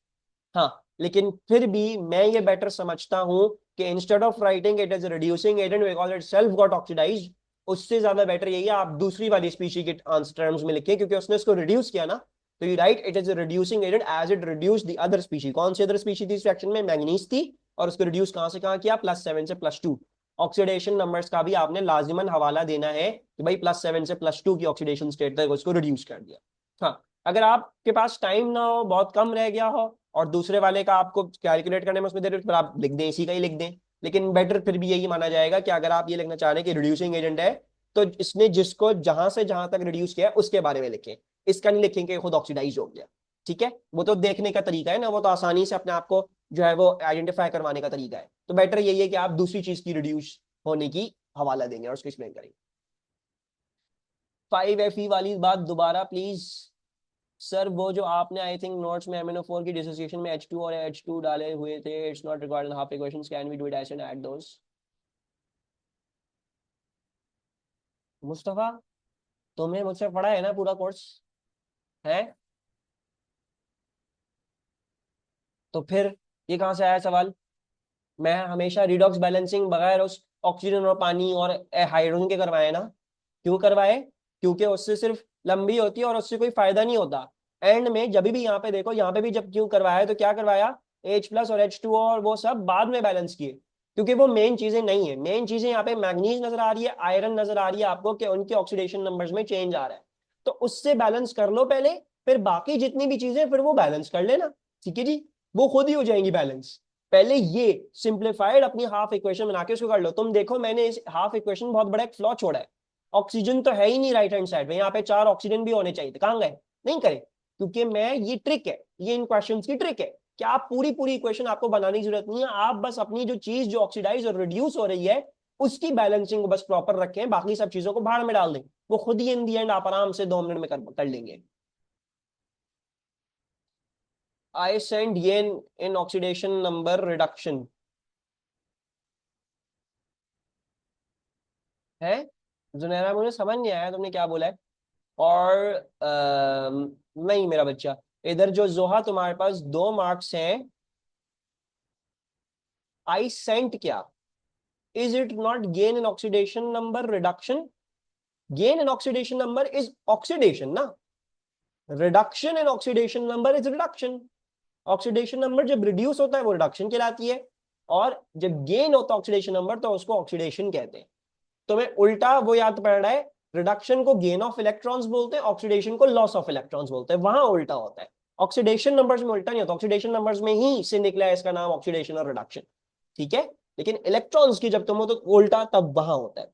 हाँ, लेकिन फिर भी मैं ये बेटर समझता हूं कि instead of writing it is reducing agent because itself got oxidised, उससे ज्यादा बेटर यही है आप दूसरी वाली स्पीशी के आंसर टर्म्स में लिखें, क्योंकि उसने इसको रिड्यूस किया ना, तो you write it is reducing agent as it reduce the other species. कौन सी अदर स्पीशी थी इस रिएक्शन में, मैंगनीज थी, और उसको रिड्यूस कहां से कहां किया, +7 से +2। ऑक्सीडेशन नंबर्स का भी आपने लाजिमन हवाला देना है कि भाई +7 से +2 की ऑक्सीडेशन स्टेट तक उसको रिड्यूस कर दिया। हाँ, अगर आपके पास टाइम ना हो, बहुत कम रह गया हो, और दूसरे वाले का आपको कैलकुलेट करने में उसमें देर, फिर आप लिख दें, इसी का ही लिख दें। लेकिन बेटर फिर भी यही माना जाएगा कि अगर आप ये लिखना चाह रहे हैं कि रिड्यूसिंग एजेंट है, तो इसने जिसको जहां से जहां तक रिड्यूस किया उसके बारे में लिखें, इसका नहीं लिखेंगे खुद ऑक्सीडाइज हो गया, ठीक है। वो तो देखने का तरीका है ना, वो तो आसानी से अपने आप को जो है वो आइडेंटिफाई करवाने का तरीका है। तो बेटर यही है कि आप दूसरी चीज की रिड्यूस होने की हवाला देंगे और उसको एक्सप्लेन करेंगे। 5Fe वाली बात दोबारा प्लीज सर, वो जो आपने आई थिंक नोट्स में MnO4 की डिसोसिएशन में H2 और H2 डाले हुए थे, it's not required in half equations, can we do it and add those. Mustafa, तुमने मुझसे पढ़ा है ना पूरा कोर्स है, तो फिर ये कहां से आया सवाल। मैं हमेशा रिडॉक्स बैलेंसिंग बगैर उस ऑक्सीजन और पानी और हाइड्रोजन के करवाए ना, क्यों करवाए, क्योंकि उससे सिर्फ लंबी होती है और उससे कोई फायदा नहीं होता। एंड में जब भी यहाँ पे देखो, यहाँ पे भी जब क्यों करवाया, तो क्या करवाया, H प्लस और H2 और वो सब बाद में बैलेंस किए, क्योंकि वो मेन चीजें नहीं है। मेन चीजें यहाँ पे मैग्नीज नजर आ रही है, आयरन नजर आ रही है आपको कि उनके ऑक्सीडेशन नंबर्स में चेंज आ रहा है, तो उससे बैलेंस कर लो पहले, फिर बाकी जितनी भी चीजें फिर वो बैलेंस कर लेना, ठीक है जी, वो खुद ही हो जाएंगी बैलेंस। पहले ये सिंप्लीफाइड अपनी हाफ इक्वेशन बना के उसको कर लो। तुम देखो मैंने इस हाफ इक्वेशन बहुत बड़ा एक फ्लॉ छोड़ा है, ऑक्सीजन तो है ही नहीं राइट हैंड साइड में, यहाँ पे 4 ऑक्सीजन भी होने चाहिए थे, कहाँ गए, नहीं करे, क्योंकि मैं ये ट्रिक है, ये इन क्वेश्चन की ट्रिक है कि आप पूरी पूरी इक्वेशन आपको बनाने की जरूरत नहीं है, आप बस अपनी जो चीज जो ऑक्सीडाइज और रिड्यूस हो रही है उसकी बैलेंसिंग को बस प्रॉपर रखें, बाकी सब चीजों को बाहर में डाल दें, वो खुद ही इन दी एंड आप आराम से 2 मिनट में कर लेंगे। आई सेंड ये इन ऑक्सीडेशन नंबर रिडक्शन है। जुनैरा मुझे समझ नहीं आया तुमने क्या बोला है। और नहीं मेरा बच्चा, इधर जो जोहा तुम्हारे पास 2 मार्क्स हैं, आई सेंट क्या, is it not gain in oxidation number reduction? Gain in oxidation number is oxidation ना, reduction in oxidation number is reduction. Oxidation number जब रिड्यूस होता है वो रिडक्शन कहलाती है, और जब गेन होता है ऑक्सीडेशन नंबर तो उसको ऑक्सीडेशन कहते हैं। तो मैं उल्टा वो याद पड़ रहा है, रिडक्शन को गेन ऑफ इलेक्ट्रॉन्स बोलते हैं, ऑक्सीडेशन को लॉस ऑफ इलेक्ट्रॉन्स बोलते हैं, वहां उल्टा होता है। ऑक्सीडेशन नंबर्स में उल्टा नहीं होता, ऑक्सीडेशन नंबर्स में ही से निकला है इसका नाम ऑक्सीडेशन और रिडक्शन, ठीक है, लेकिन इलेक्ट्रॉन्स की जब तुम हो तो उल्टा तब वहां होता है।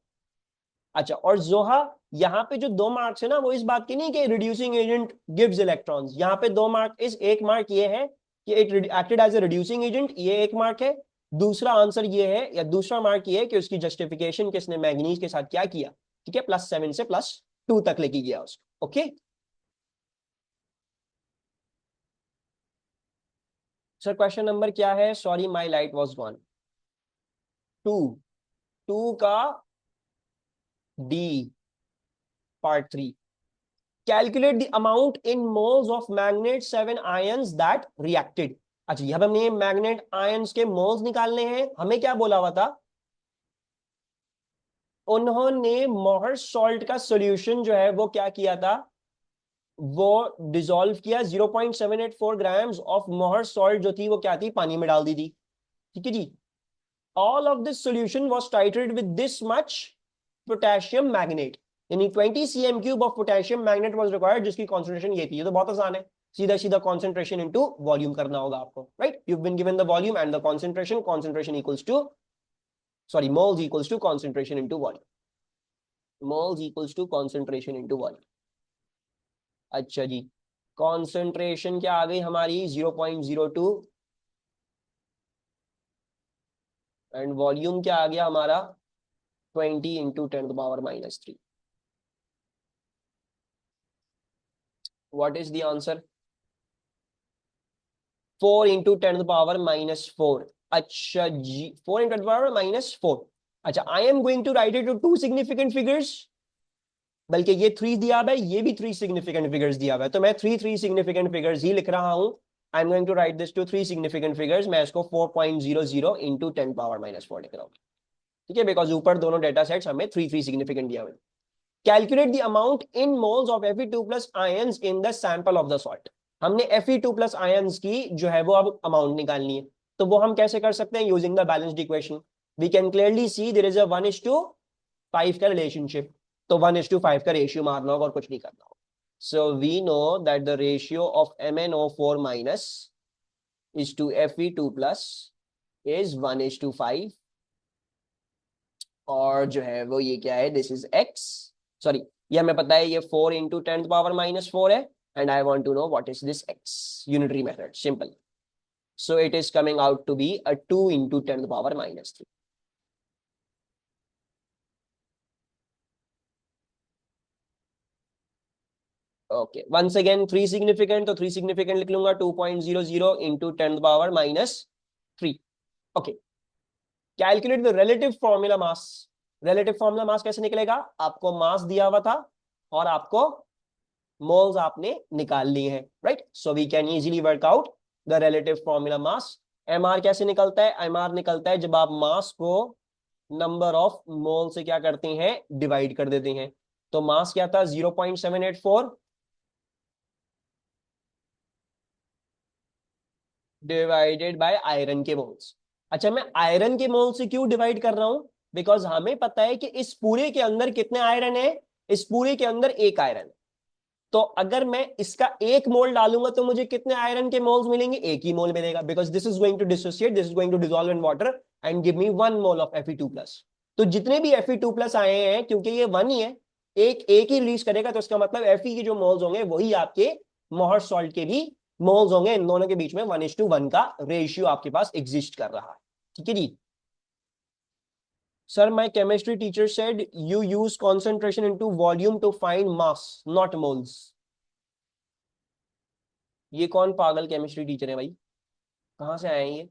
अच्छा, और जोहा यहाँ पे जो 2 मार्क्स है ना वो इस बात की नहीं कि रिड्यूसिंग एजेंट गिव्स इलेक्ट्रॉन्स, यहाँ पे 2 मार्क, इस एक मार्क ये है कि it acted as a reducing agent, ये एक मार्क है। दूसरा आंसर ये है, या दूसरा मार्क ये है कि उसकी जस्टिफिकेशन किसने मैग्नीज के साथ क्या किया, ठीक है, +7 से +2 तक लेके गया उसको। ओके सर, क्वेश्चन नंबर क्या है, sorry my light was gone, 2, 2 का D, part 3, calculate the amount in moles of magnet 7 ions that reacted. अच्छा, यहां पे हमने मैग्नेट आयंस के मोल्स निकालने हैं, हमें क्या बोला हुआ था, उन्होंने मोहर सॉल्ट का सॉल्यूशन जो है वो क्या किया था, वो डिसॉल्व किया, 0.784 ग्राम्स ऑफ मोहर सॉल्ट जो थी वो क्या थी, पानी में डाल दी थी, ठीक है जी। All of this solution was titrated with this much potassium manganate, यानी 20 cm³ of potassium manganate was required, जिसकी कॉन्सेंट्रेशन ये थी। ये तो बहुत आसान है, सीधा सीधा कॉन्सेंट्रेशन इनटू वॉल्यूम करना होगा आपको, right, you have been given the volume and the concentration, concentration equals to, sorry, moles equals to concentration into volume, moles equals to concentration into volume. अच्छा जी, कॉन्सेंट्रेशन क्या आ गई हमारी, 0.02, एंड वॉल्यूम क्या आ गया हमारा, 20 into 10⁻³ what is the answer, 4 into 10⁻⁻⁴। अच्छा जी, 4 इंटू 10⁻⁻⁴। अच्छा, I am going to write it to 2 significant figures, बल्कि ये 3 दिया हुआ है, ये भी 3 सिग्निफिकेंट फिगर्स दिया हुआ है, तो मैं 3 सिग्निफिकेंट फिगर्स ही लिख रहा हूं। I am going to write this to 3 significant figures, मैं इसको 4.00 इंटू 10⁻⁻⁴ लिख रहा हूं, ठीक है, बिकॉज ऊपर दोनों डेटा सेट्स हमें 3 सिग्निफिकेंट दिया हुआ है। Calculate the amount in moles of Fe2+ ions in the sample of the salt. हमने Fe2+ आयंस की जो है वो अब अमाउंट निकालनी है, तो वो हम कैसे कर सकते हैं, using the balanced equation. We can clearly see there is a 1:5 का रिलेशनशिप, तो 1:5 का रेशियो मारना होगा और कुछ नहीं करना होगा। So we know that the ratio of MnO4- is to Fe2+ is 1:5, और जो है वो ये क्या है, दिस इज x, सॉरी, ये हमें पता है ये 4 इंटू 10⁻⁻⁴ है, and I want to know what is this x, unitary method, simple, so it is coming out to be a 2 into 10⁻⁻3। Okay, once again 3 significant, तो 3 सिग्निफिकेंट लिख लूंगा, 2.00 into 10⁻⁻3। Okay, calculate the relative formula mass. Relative formula mass कैसे निकलेगा, आपको मास दिया हुआ था और आपको मोल्स आपने निकाल लिए हैं, right, so we can easily work out the relative formula mass. MR कैसे निकलता है, एमआर निकलता है जब आप मास को नंबर ऑफ मोल से क्या करते हैं, डिवाइड कर देते हैं। तो मास क्या था, 0.784 डिवाइडेड बाय आयरन के मोल्स। अच्छा, मैं आयरन के मोल से क्यों डिवाइड कर रहा हूं, बिकॉज हमें पता है कि इस पूरे के अंदर कितने आयरन है, इस पूरे के अंदर एक आयरन है, तो अगर मैं इसका 1 मोल डालूंगा तो मुझे कितने आयरन के मोल्स मिलेंगे? 1 ही मोल मिलेगा, because this is going to dissociate, this is going to dissolve in water and give me 1 mole of Fe2+। तो जितने भी Fe2+ आए हैं, क्योंकि ये 1 ही है, एक एक ही रिलीज करेगा, तो इसका मतलब Fe के जो मोल्स होंगे वही आपके मोहर सॉल्ट के भी मोल्स होंगे। इन दोनों के बीच में 1:1 का रेशियो आपके पास एग्जिस्ट कर रहा है। ठीक है जी। Sir, my chemistry teacher said you use concentration into volume to find mass not moles. ये कौन पागल केमिस्ट्री टीचर है भाई? कहाँ से आए हैं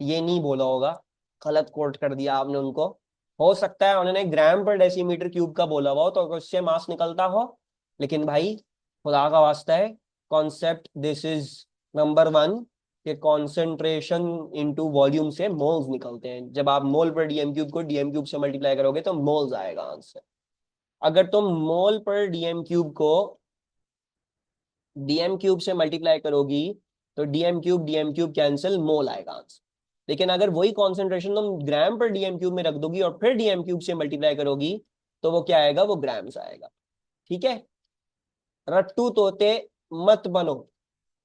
ये नहीं बोला होगा, गलत कोट कर दिया आपने उनको। हो सकता है उन्होंने ग्राम पर डेसीमीटर क्यूब का बोला हुआ हो तो उससे मास निकलता हो, लेकिन भाई खुदा का वास्ता है, कॉन्सेप्ट दिस इज नंबर 1 कि कॉन्सेंट्रेशन इनटू वॉल्यूम से मोल्स निकलते हैं। जब आप मोल पर डीएम क्यूब को डीएम क्यूब से मल्टीप्लाई करोगे तो मोल्स आएगा आंसर। अगर तुम मोल पर डीएम क्यूब को डीएम क्यूब से मल्टीप्लाई करोगी तो डीएम क्यूब कैंसिल, मोल आएगा आंसर। लेकिन अगर वही कॉन्सेंट्रेशन तुम ग्राम पर डीएम क्यूब में रख दोगी और फिर डीएम क्यूब से मल्टीप्लाई करोगी तो वो क्या आएगा? वो ग्राम्स आएगा। ठीक है, रट्टू तोते मत बनो।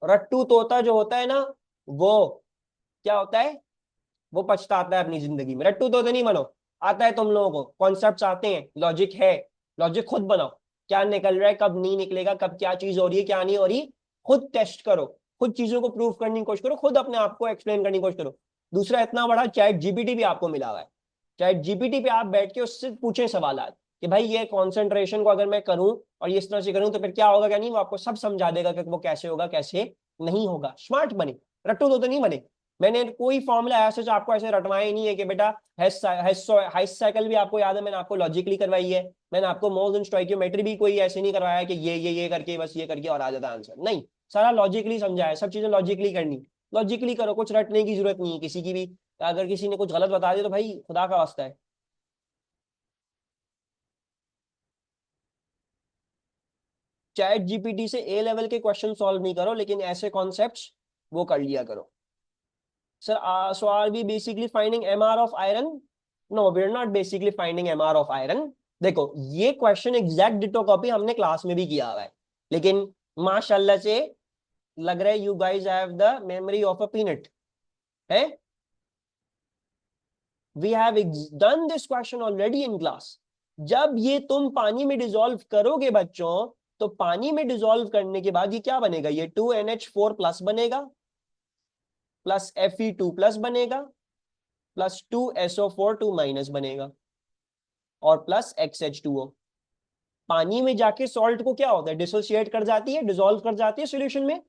रट्टू तोता जो होता है ना, वो क्या होता है? वो पछताता है अपनी जिंदगी में। रट्टू तोते नहीं बनो। आता है तुम लोगों को, कॉन्सेप्ट्स आते हैं, लॉजिक है, लॉजिक खुद बनाओ। क्या निकल रहा है, कब नहीं निकलेगा, कब क्या चीज हो रही है क्या नहीं हो रही, खुद टेस्ट करो, खुद चीजों को प्रूव करने की कोशिश करो, खुद अपने आप को एक्सप्लेन करने की कोशिश करो। दूसरा, इतना बड़ा चैट जीपीटी भी आपको मिला हुआ है। चैट जीपीटी पे आप बैठ के उससे पूछे सवाल कि भाई ये कॉन्सेंट्रेशन को अगर मैं करूं और ये इस तरह से करूं तो फिर क्या होगा क्या नहीं, वो आपको सब समझा देगा कि वो कैसे होगा कैसे नहीं होगा। स्मार्ट बने, रट्टू तो नहीं बने। मैंने कोई फॉर्मूला ऐसे जो आपको ऐसे रटवाया ही नहीं है कि बेटा हाइस साइकिल भी आपको याद है, मैंने आपको लॉजिकली करवाई है। मैंने आपको मोल्स एंड स्टोइकियोमेट्री भी कोई ऐसे नहीं करवाया कि ये करके बस ये करके और आ जाता आंसर, नहीं। सारा लॉजिकली समझाया, सब चीजें लॉजिकली करनी। लॉजिकली करो, कुछ रटने की जरूरत नहीं है किसी की भी। अगर किसी ने कुछ गलत बता दिया तो भाई खुदा का वास्ता है। चैट जीपीटी से ए लेवल के क्वेश्चन सॉल्व नहीं करो, लेकिन ऐसे कॉन्सेप्ट्स वो कर लिया करो। Sir, so are we basically finding MR of iron? No, we're not basically finding MR of iron. देखो, ये क्वेश्चन एग्जैक्ट डिटो कॉपी हमने क्लास में भी किया हुआ है, लेकिन माशाल्लाह से लग रहा है you guys have the memory of a peanut है। We have done this question already in class. जब ये तुम पानी में डिसॉल्व करोगे बच्चों, तो पानी में डिसॉल्व करने के बाद ये क्या बनेगा? ये 2NH4+ बनेगा, प्लस Fe2+ बनेगा, प्लस 2SO4 2- बनेगा, और प्लस XH2O। पानी में जाके सॉल्ट को क्या होता है? डिसोसिएट कर जाती है, डिसॉल्व कर जाती है सॉल्यूशन में।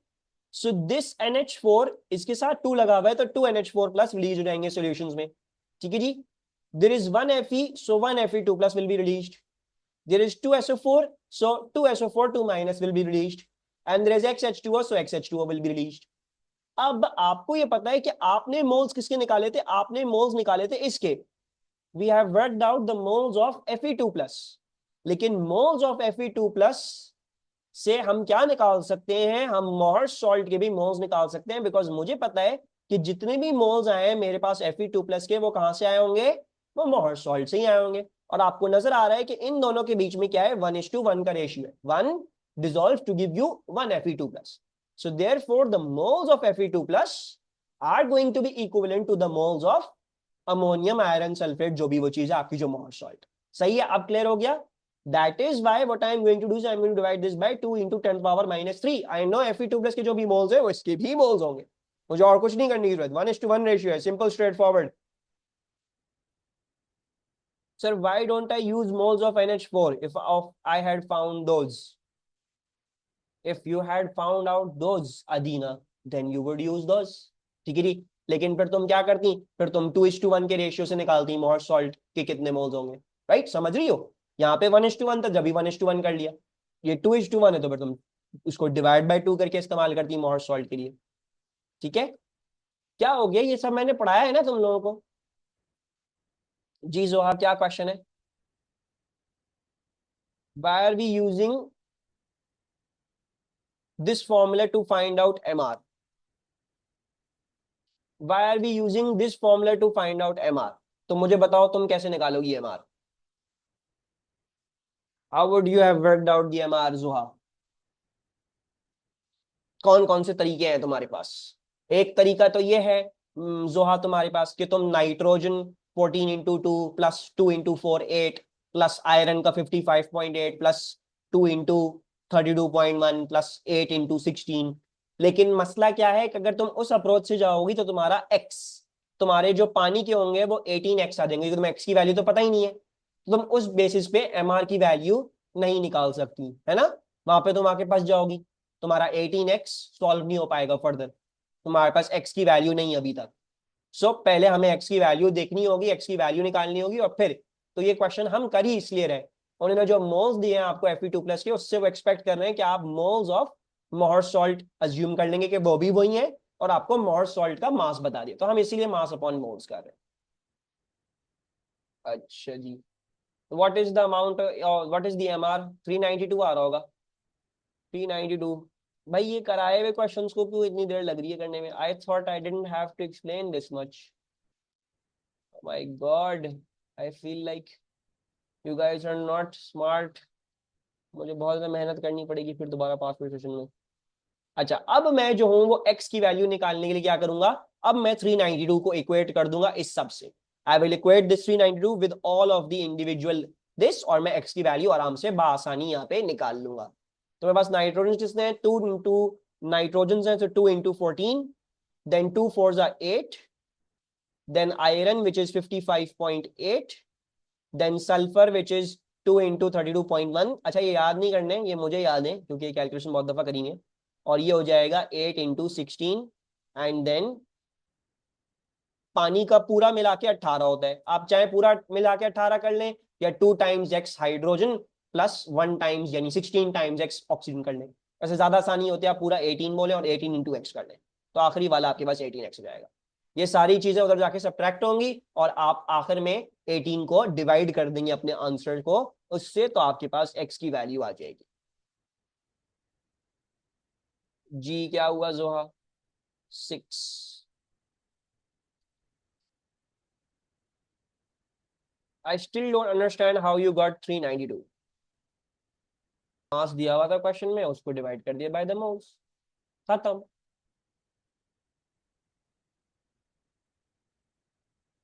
सो दिस NH4 इसके साथ 2 लगा हुआ है तो 2NH4+ रिलीज हो जाएंगे सॉल्यूशंस में। ठीक है जी। There is 1 Fe, so 1 Fe2+ will be released. There is 2SO4, so 2SO4 2- will be released, and there is XH2O, so XH2O will be released. अब आपको ये पता है कि आपने मोल्स किसके निकाले थे? आपने मोल्स निकाले थे इसके। We have worked out the moles of Fe2+, लेकिन मोल्स ऑफ Fe2+ से हम क्या निकाल सकते हैं? हम मोहर सॉल्ट के भी मोल्स निकाल सकते हैं, बिकॉज मुझे पता है कि जितने भी मोल्स आए हैं मेरे पास Fe2+ के, वो कहां से आए होंगे? वो मोहर सॉल्ट से ही आए होंगे। और आपको नजर आ रहा है कि इन दोनों के बीच में क्या है? 1:1 का रेशियो है। 1 dissolve to give you 1 Fe2+। So therefore the moles of Fe2+ are going to be equivalent to the moles of ammonium iron sulphate, जो भी वो चीज है आपकी जो मोहर सॉल्ट। सही है, अब क्लियर हो गया? That is why what I am going to do is I am going to divide this by 2 into 10⁻³ I know Fe2+ के जो भी मोल्स है वो इसके भी मोल्स होंगे। मुझे और कुछ नहीं करने की जरूरत। 1:1 रेशियो है, simple straight forward. Sir, why don't I use moles of NH4 if I had found those? If you had found out those, Adina, then you would use those. ठीक है जी। लेकिन फिर तुम क्या करती? फिर तुम 2:1 के रेशियो से निकालती मोहर सॉल्ट के कितने मोल्स होंगे। राइट, समझ रही हो? यहाँ पे 1:1 था, जब भी 1:1 कर लिया। ये 2:1 है तो फिर तुम उसको डिवाइड बाय 2 करके इस्तेमाल करती मोहर सॉल्ट के लिए। ठीक है, क्या हो गया? ये सब मैंने पढ़ाया है ना तुम लोगों को। जी जोहा, क्या क्वेश्चन है? Why are we using this formula to find out MR? Why are we using this formula to find out MR? तो मुझे बताओ तुम कैसे निकालोगी MR? How would you have worked out the MR Zuha? कौन कौन से तरीके हैं तुम्हारे पास? एक तरीका तो ये है जोहा तुम्हारे पास कि तुम नाइट्रोजन 14 × 2 +2 × 4 8 प्लस आयरन का 55.8 +2 × 32.1 +8 × 16। लेकिन मसला क्या है कि अगर तुम उस अप्रोच से जाओगी तो तुम्हारा एक्स, तुम्हारे जो पानी के होंगे वो 18x आ जाएंगे, क्योंकि तुम्हें एक्स की वैल्यू तो पता ही नहीं है, तो तुम उस बेसिस पे एमआर की वैल्यू नहीं निकाल सकती है ना। वहां पे तुम आके फंस जाओगी, तुम्हारा 18x सॉल्व नहीं हो पाएगा फर्दर, तुम्हारे पास x की वैल्यू नहीं है अभी तक। सो पहले हमें x की वैल्यू देखनी होगी, x की वैल्यू निकालनी होगी, और फिर तो ये क्वेश्चन हम कर ही इसलिए रहे, उन्होंने जो मोल्स दिए हैं आपको Fe2+ के, उससे वो एक्सपेक्ट कर रहे हैं कि आप मोल्स ऑफ मोहर सॉल्ट अज्यूम कर लेंगे कि वो भी वही है, और आपको मोहर सॉल्ट का मास बता दिया, तो हम इसीलिए मास अपॉन मोल्स कर रहे हैं। अच्छा जी, what is the amount, what is the MR? 392 आ रहा होगा, 392। भाई ये कराए हुए क्वेश्चंस को क्यों इतनी देर लग रही है करने में? I thought I didn't have to explain this much. My god, I feel like you guys are not smart. मुझे बहुत ज्यादा मेहनत करनी पड़ेगी फिर दोबारा पास सेशन में। अच्छा, अब मैं जो हूँ वो x की वैल्यू निकालने के लिए क्या करूंगा, अब मैं 392 को इक्वेट कर दूंगा इस सब से। I will equate this 392 with all of the individual this, और मैं x की वैल्यू आराम से बासानी यहाँ पे निकाल लूंगा। तो मेरे पास नाइट्रोजन कितने हैं, 2 नाइट्रोजन है, तो 2 × 14, then 2 4s are 8, then iron which is 55.8, then sulfur which is 2 × 32.1। अच्छा ये याद नहीं करने, ये मुझे याद है क्योंकि ये कैलकुलेशन बहुत दफा करी है। और ये हो जाएगा 8 × 16, एंड देन पानी का पूरा मिला के 18 होता है, आप चाहे पूरा मिला के 18 कर लें, या 2 × x हाइड्रोजन +1 यानी 16 × x ऑक्सीजन कर लें, ऐसे ज्यादा आसानी होती है, आप पूरा 18 बोले और 18 × x कर लें, तो आखिरी वाला आपके पास 18x हो जाएगा। ये सारी चीजें उधर जाके सब्ट्रैक्ट होंगी, और आप आखिर में 18 को डिवाइड कर देंगे अपने आंसर को उससे, तो आपके पास x की वैल्यू आ जाएगी। जी क्या हुआ जोहा? 6। I still don't understand how you got 392। मास दिया हुआ था क्वेश्चन में, उसको डिवाइड कर दिया बाय द मोल्स, खत्म।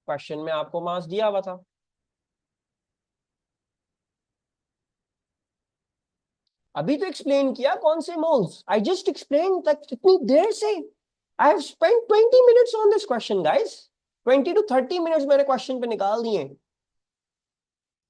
क्वेश्चन में आपको मास दिया हुआ था। अभी तो एक्सप्लेन किया कौन से मोल्स, आई जस्ट एक्सप्लेन तक इतनी देर से। I have spent 20 minutes on this question guys, 20 to 30 minutes मैंने क्वेश्चन पे निकाल दिए।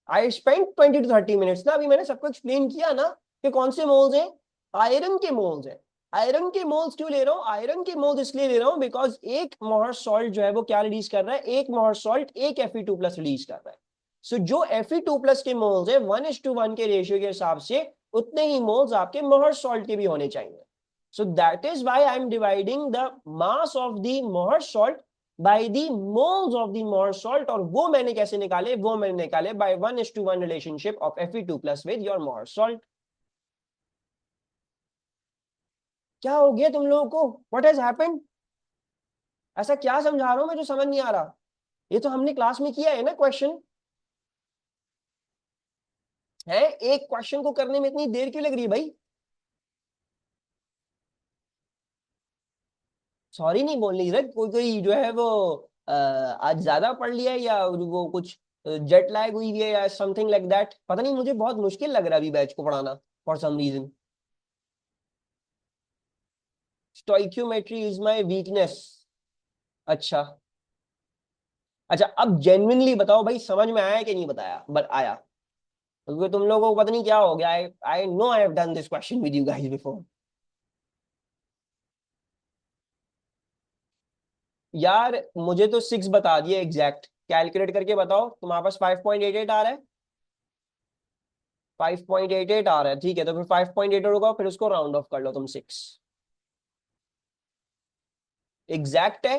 आई स्पेंट 20 to 30 मिनट्स ना, अभी मैंने सबको एक्सप्लेन किया ना कि कौन से मोल्स हैं, आयरन के मोल्स हैं। आयरन के मोल्स क्यों ले रहा हूँ, आयरन के मोल्स इसलिए ले रहा हूँ बिकॉज एक मोहर सॉल्ट जो है वो क्या रिलीज कर रहा है, एक मोहर सॉल्ट एक Fe2+ रिलीज कर रहा है। सो जो Fe2+ के मोल्स है 1:1 के रेशियो के हिसाब से उतने ही मोल्स आपके मोहर सॉल्ट के भी होने चाहिए। So that is why I am dividing the mass of the Mohr salt by the moles of the Mohr salt, और वो मैंने कैसे निकाले, वो मैंने निकाले by 1:1 relationship of Fe2+ with your Mohr salt. क्या हो गया तुम लोगों को, व्हाट हैज हैपेंड? ऐसा क्या समझा रहा हूं मैं जो समझ नहीं आ रहा? ये तो हमने क्लास में किया है ना क्वेश्चन, है एक क्वेश्चन को करने में इतनी देर क्यों लग रही है भाई? सॉरी नहीं बोलनी रख, कोई कोई जो है वो आज ज्यादा पढ़ लिया है, या वो कुछ जेट लैग हुई है या समथिंग लाइक दैट, पता नहीं, मुझे बहुत मुश्किल लग रहा है अभी बैच को पढ़ाना for some reason. Stoichiometry is my weakness. अच्छा, अच्छा अब जेन्युइनली बताओ भाई, समझ में आया कि नहीं बताया, बट आया? क्योंकि तुम लोगों को पता नहीं क्या हो गया, I I know I have done this question with you guys before. यार मुझे तो 6 बता दिए एग्जैक्ट, कैलकुलेट करके बताओ, तुम्हारे पास 5.88 आ रहा है, 5.88 आ रहा है, ठीक है, तो फिर 5.8 होगा, फिर उसको राउंड ऑफ कर लो तुम 6। एग्जैक्ट है?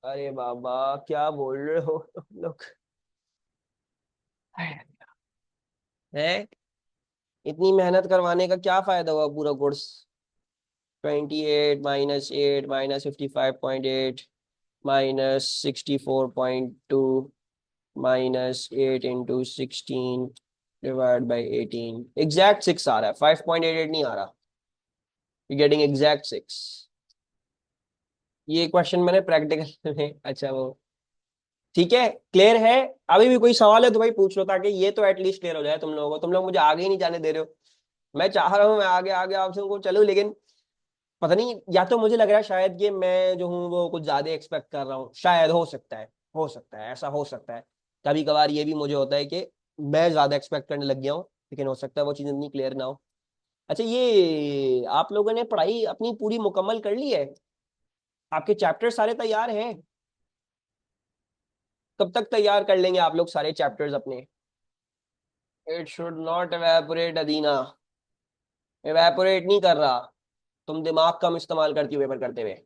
अरे बाबा क्या बोल रहे हो तुम लोग, है इतनी मेहनत करवाने का क्या फायदा हुआ पूरा कोर्स? 28 - 8 -55.8 -64.2 -8 × 16 डिवाइड बाई 18, एग्जैक्ट 6 आ रहा है, 5.88 नहीं आ रहा, यू गेटिंग एग्जैक्ट 6। ये क्वेश्चन मैंने प्रैक्टिकल में, अच्छा वो ठीक है, क्लियर है। अभी भी कोई सवाल है तो भाई पूछ लो, ताकि ये तो एटलीस्ट क्लियर हो जाए तुम लोगों को। तुम लोग मुझे आगे ही नहीं जाने दे रहे हो। मैं चाह रहा हूँ मैं आगे आगे आपसे को चलूं, लेकिन पता नहीं, या तो मुझे लग रहा है शायद कि मैं जो हूँ वो कुछ ज्यादा एक्सपेक्ट कर रहा हूँ, शायद हो सकता है, हो सकता है, ऐसा हो सकता है। कभी कभार ये भी मुझे होता है कि मैं ज्यादा एक्सपेक्ट करने लग गया हूँ, लेकिन हो सकता है वो चीज़ इतनी क्लियर ना हो। अच्छा, ये आप लोगों ने पढ़ाई अपनी पूरी मुकम्मल कर ली है? आपके चैप्टर सारे तैयार हैं? कब तक तैयार कर लेंगे आप लोग सारे चैप्टर्स अपने? It should not evaporate Adina, evaporate नहीं कर रहा। तुम दिमाग कम इस्तेमाल करती हो पेपर करते हुए,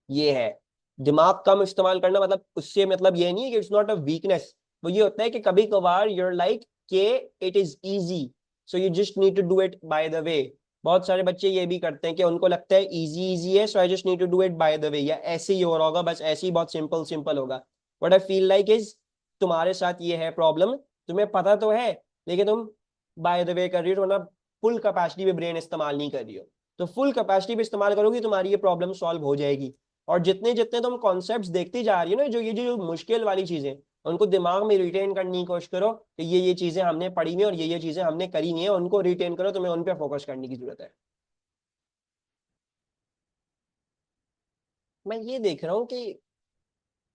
ये है। दिमाग कम इस्तेमाल करना मतलब, उससे मतलब ये नहीं है कि इट्स नॉट अ वीकनेस। वो ये होता है कि कभी कभार you're like okay it is easy, so you just need to do it by the way. बहुत सारे बच्चे ये भी करते हैं कि उनको लगता है इजी इजी है, so I just need to do it by the way, या ऐसे ही हो रहा होगा, बस ऐसे ही बहुत सिंपल सिंपल होगा। What I feel like is, तुम्हारे साथ ये है प्रॉब्लम, तुम्हें पता तो है लेकिन तुम बाय द वे कर रही हो, वरना फुल कैपेसिटी पे ब्रेन इस्तेमाल नहीं कर रही हो। तो फुल कैपेसिटी पे इस्तेमाल करोगी, तुम्हारी ये प्रॉब्लम सॉल्व हो जाएगी। और जितने जितने तुम कॉन्सेप्ट्स देखती जा रही हो ना, जो ये जो मुश्किल वाली चीजें, उनको दिमाग में रिटेन करने की कोशिश करो कि ये चीजें हमने पढ़ी हुई हैं और ये चीजें हमने करी हुई हैं, उनको रिटेन करो, तुम्हें उन पे फोकस करने की जरूरत है। मैं ये देख रहा हूँ कि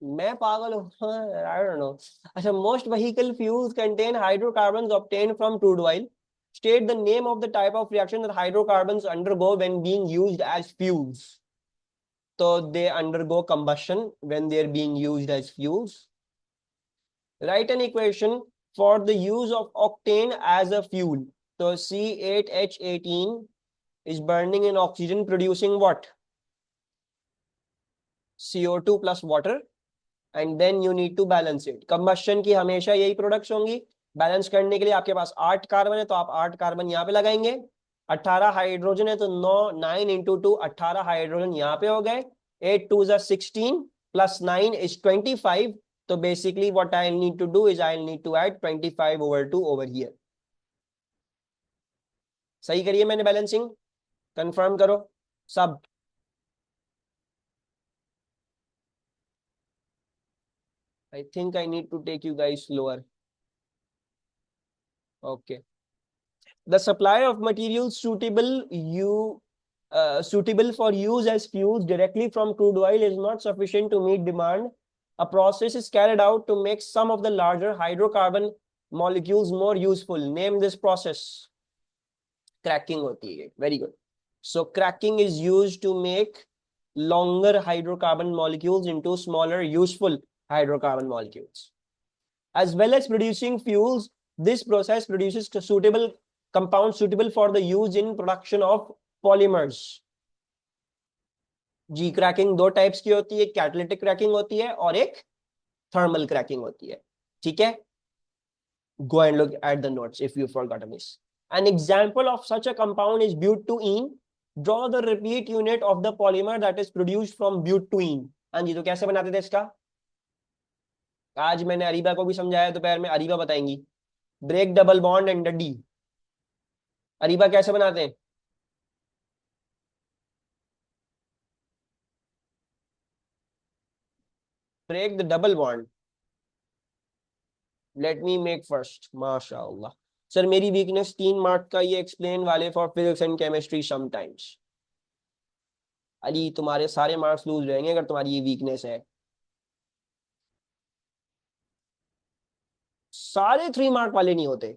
मैं पागल हूँ, आई डोंट नो। अच्छा, most vehicle fuels contain hydrocarbons obtained from crude oil, state the name of the type of reaction that hydrocarbons undergo when being used as fuels. तो they undergo combustion when they are being used as fuels. Write an equation for the use of octane as a fuel. So C8H18 is burning in oxygen, producing what? CO2 plus water, and then you need to balance it. Combustion की हमेशा यही products होंगी। Balance करने के लिए आपके पास 8 carbon है, तो आप 8 कार्बन यहाँ पे लगाएंगे। 18 हाइड्रोजन है, तो 9 18 हाइड्रोजन यहाँ पे हो गए। 8 2 16 प्लस 9 इज 25। तो basically what I need to do is I need to add 25 over 2 over here. सही करिए मैंने बैलेंसिंग, कंफर्म करो सब। I think I need to take you guys slower. Okay, the supply of materials suitable for use as fuels directly from crude oil is not sufficient to meet demand. A process is carried out to make some of the larger hydrocarbon molecules more useful. Name this process. Cracking होती है। Very good. So cracking is used to make longer hydrocarbon molecules into smaller useful hydrocarbon molecules. As well as producing fuels, this process produces suitable compounds suitable for the use in production of polymers. जी, cracking दो types की होती है, catalytic cracking होती है और एक thermal cracking होती है। ठीक है, go and look at the notes if you forgot this. An example of such a compound is butene. Draw the repeat unit of the polymer that is produced from butene. हाँ जी, तो कैसे बनाते थे इसका? आज मैंने अरीबा को भी समझाया दोपहर में, अरीबा बताएंगी। Break double bond and D. Ariba कैसे बनाते हैं? Break the double bond, let me make first. माशाअल्लाह सर, मेरी वीकनेस 3 मार्क का ये एक्सप्लेन वाले for physics and chemistry sometimes. Ali, तुम्हारे सारे मार्क्स लूज रहेंगे अगर तुम्हारी ये वीकनेस है। सारे 3 मार्क वाले नहीं होते,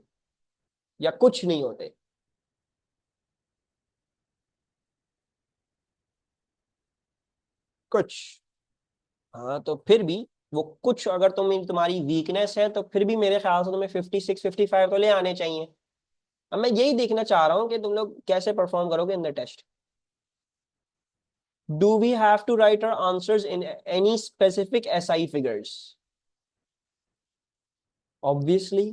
या कुछ नहीं होते। कुछ, हाँ तो फिर भी वो कुछ, अगर तुम्हारी वीकनेस है तो फिर भी मेरे ख्याल से तुम्हें 56 55 तो ले आने चाहिए। अब मैं यही देखना चाह रहा हूँ कि तुम लोग कैसे परफॉर्म करोगे in the test. Do we have to write our answers in any specific SI figures? Obviously.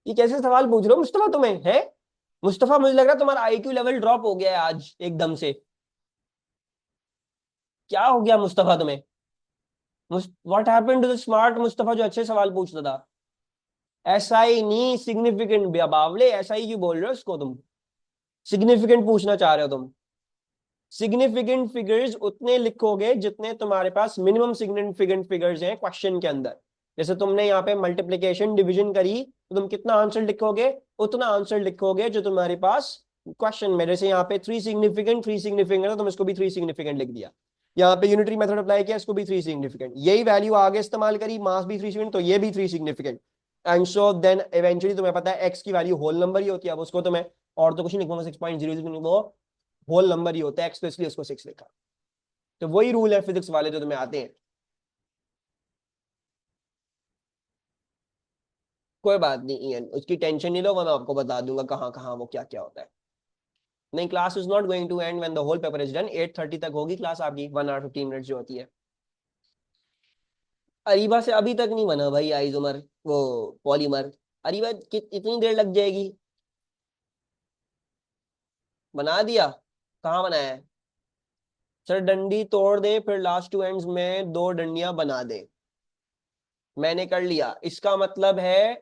ये कैसे सवाल पूछ रहे हो मुस्तफा तुम्हें, है? मुस्तफा, मुझे लग रहा है तुम्हारा आईक्यू लेवल ड्रॉप हो गया है आज एकदम से। क्या हो गया मुस्तफा तुम्हें? What happened to the smart Mustafa जो अच्छे सवाल पूछता था? ऐसा ही नहीं, सिग्निफिकेंट बावले, ऐसा ही क्यों बोल रहे हो उसको तुम? सिग्निफिकेंट पूछना चाह रहे हो तुम? सिग्निफिकेंट फिगर्स उतने लिखोगे जितने तुम्हारे पास मिनिमम सिग्निफिकेंट फिगर्स हैं क्वेश्चन के अंदर। जैसे तुमने यहाँ पे मल्टीप्लिकेशन डिवीजन करी, तो तुम कितना आंसर लिखोगे? उतना आंसर लिखोगे जो तुम्हारे पास क्वेश्चन में। जैसे यहाँ पे थ्री सिग्निफिकेंट है, तुम इसको भी थ्री सिग्निफिकेंट लिख दिया। यहाँ पे यूनिटरी मेथड अप्लाई किया, इसको भी थ्री सिग्निफिकेंट। यही वैल्यू आगे इस्तेमाल करी, मास भी थ्री सिग्निफिकेंट, तो ये भी three significant. And so then eventually तुम्हें पता है एक्स की वैल्यू होल नंबर ही होती है। अब उसको तो मैं और तो कुछ नहीं लिखूंगा, 6.00, वो होल नंबर ही होता है, एक्स तो इसलिए उसको 6 लिखा। तो वही रूल है फिजिक्स वाले जो तुम्हें आते हैं। कोई बात नहीं इयन, उसकी टेंशन नहीं लो, मैं आपको बता दूंगा कहाँ कहाँ वो क्या क्या होता है। नहीं, class is not going to end when the whole paper is done. 8:30 तक होगी क्लास आपकी, 1 hour 15 minutes जो होती है। अरीबा से अभी तक नहीं बना भाई आइसोमर, वो पॉलीमर। अरीबा इतनी देर लग जाएगी? बना दिया? कहाँ बनाया है? सर डंडी तोड़ दे, फिर लास्ट टू एंड्स में दो डंडियां बना दे। मैंने कर लिया, इसका मतलब है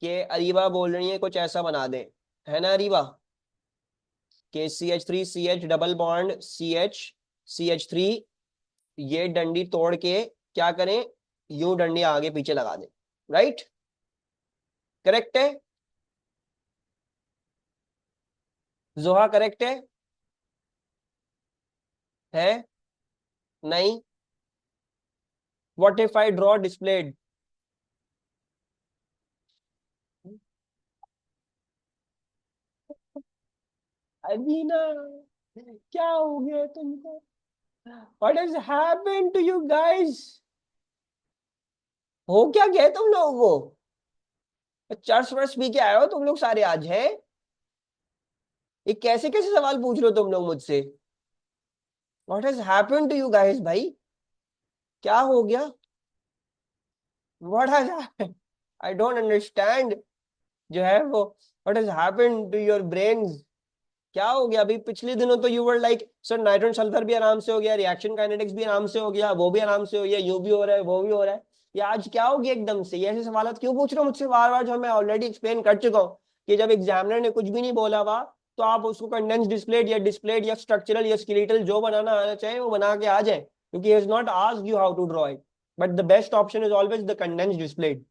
कि अरीबा बोल रही है कुछ ऐसा बना दे, है ना अरीबा? के CH3 CH double bond CH3, ये डंडी तोड़ के क्या करें, यूं डंडी आगे पीछे लगा दें। राइट? करेक्ट है? जोहा करेक्ट है? नहीं? What if I draw displayed? अभी ना, क्या हो गया तुमको? What has happened to you guys? हो क्या गया तुम लोगों को? चर्च वर्च पी के आए हो तुम लोग सारे आज, है? ये कैसे कैसे सवाल पूछ रहे हो तुम लोग मुझसे? What has happened to you guys भाई? क्या हो गया? What has happened? I don't understand जो है वो। What has happened to your brains? क्या हो गया? अभी पिछले दिनों तो you were like sir nitrogen sulphur भी आराम से हो गया, रिएक्शन काइनेटिक्स भी आराम से हो गया, वो भी आराम से हो गया, यू भी हो रहा है, वो भी हो रहा है। ये आज क्या हो गया एकदम से? ये ऐसे सवाल क्यों पूछ रहे हो मुझसे बार बार, जो मैं ऑलरेडी एक्सप्लेन कर चुका हूँ कि जब एग्जामिनर ने कुछ भी नहीं बोला हुआ तो आप उसको कंडेंस डिस्प्लेड या स्ट्रक्चरल या स्केलेटल जो बनाना आना चाहिए वो बना के आ जाए, क्योंकि he has not asked you how to draw it, but the best option is always the condense displayed.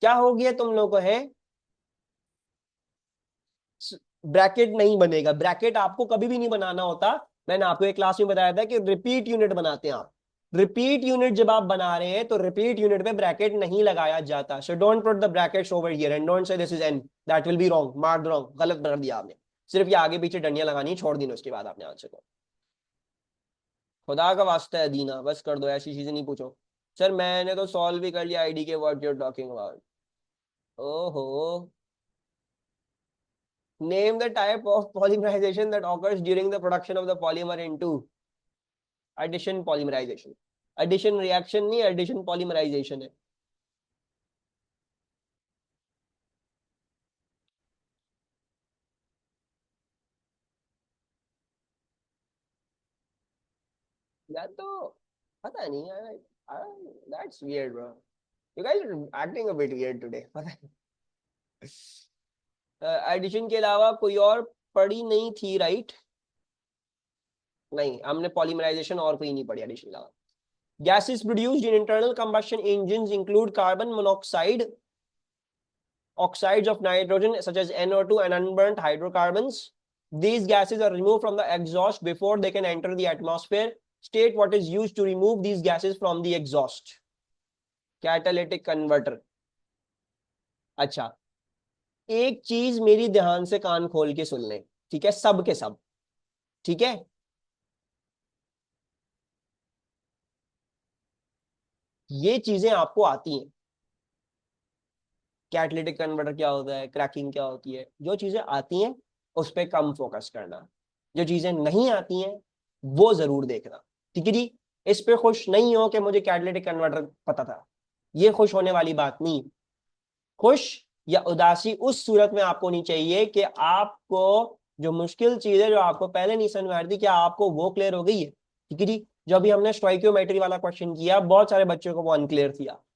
क्या हो गया तुम लोग को है? ब्रैकेट नहीं बनेगा, ब्रैकेट आपको कभी भी नहीं बनाना होता। मैंने आपको एक क्लास में बताया था कि रिपीट यूनिट बनाते हैं आप। रिपीट यूनिट जब आप बना रहे हैं तो रिपीट यूनिट में ब्रैकेट नहीं लगाया जाता। So don't put the brackets over here and don't say this is an, that will be wrong, mark wrong, गलत बना दिया आपने। सिर्फ ये आगे पीछे डंडियां लगानी छोड़ दी उसके बाद आपने आंसर को। खुदा का वास्ता है दीना, बस कर दो, ऐसी चीजें नहीं पूछो। सर मैंने तो सॉल्व भी कर लिया आईडी के, what you are talking about? ओहो। Name the type of polymerization that occurs during the production of the polymer into addition polymerization. Addition reaction नहीं, addition polymerization है। या तो पता नहीं यार, that's weird bro. You guys are acting a bit weird today. पता है addition के अलावा कोई और पढ़ी नहीं थी, राइट? नहीं, हमने पॉलीमराइजेशन और कोई नहीं पढ़ी एडिशन के अलावा। Gases produced in internal combustion engines include carbon monoxide, oxides of nitrogen such as NO2 and unburnt hydrocarbons. These gases are removed from the exhaust before they can enter the atmosphere. State what is used to remove these gases from the exhaust. Catalytic converter. अच्छा, एक चीज मेरी ध्यान से कान खोल के सुन लें, ठीक है? सब के सब, ठीक है? ये चीजें आपको आती हैं, कैटालिटिक कन्वर्टर क्या होता है, क्रैकिंग क्या होती है, जो चीजें आती हैं उस पर कम फोकस करना। जो चीजें नहीं आती हैं वो जरूर देखना, ठीक है जी? इस पे खुश नहीं हो कि मुझे कैटालिटिक कन्वर्टर पता था, ये खुश होने वाली बात नहीं। खुश या उदासी उस सूरत में आपको नहीं चाहिए कि आपको जो मुश्किल चीज है जो आपको पहले नहीं समझ में आ रही थी, क्या आपको वो क्लियर हो गई है? ठीक है जी? जो अभी हमने स्टोइकियोमेट्री वाला क्वेश्चन किया, बहुत सारे बच्चों को वो अनक्लियर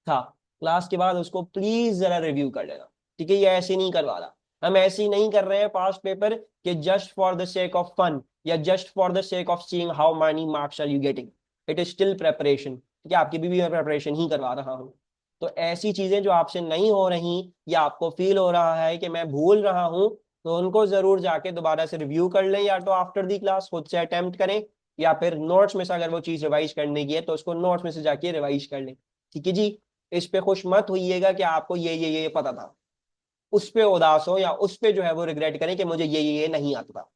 था। क्लास के बाद उसको प्लीज जरा रिव्यू कर लेना, ठीक है। ये ऐसे नहीं करवा रहा, हम ऐसे ही नहीं कर रहे हैं पास्ट पेपर कि just for the sake of fun या just for the sake of seeing how many marks are you getting. It is still preparation, ठीक है। आपकी भी मैं प्रेपरेशन ही करवा रहा हूँ। तो ऐसी चीजें जो आपसे नहीं हो रही या आपको फील हो रहा है कि मैं भूल रहा हूँ, तो उनको जरूर जाके दोबारा से रिव्यू कर लें, या तो आफ्टर दी क्लास खुद से अटेम्प्ट करें, या फिर नोट्स में से अगर वो चीज रिवाइज करने की है तो उसको नोट्स में से जाके रिवाइज कर लें, ठीक है जी। इस पे खुश मत होइएगा कि आपको ये पता था, उस पे उदास हो, या उस पे जो है वो रिग्रेट करें कि मुझे ये नहीं आता था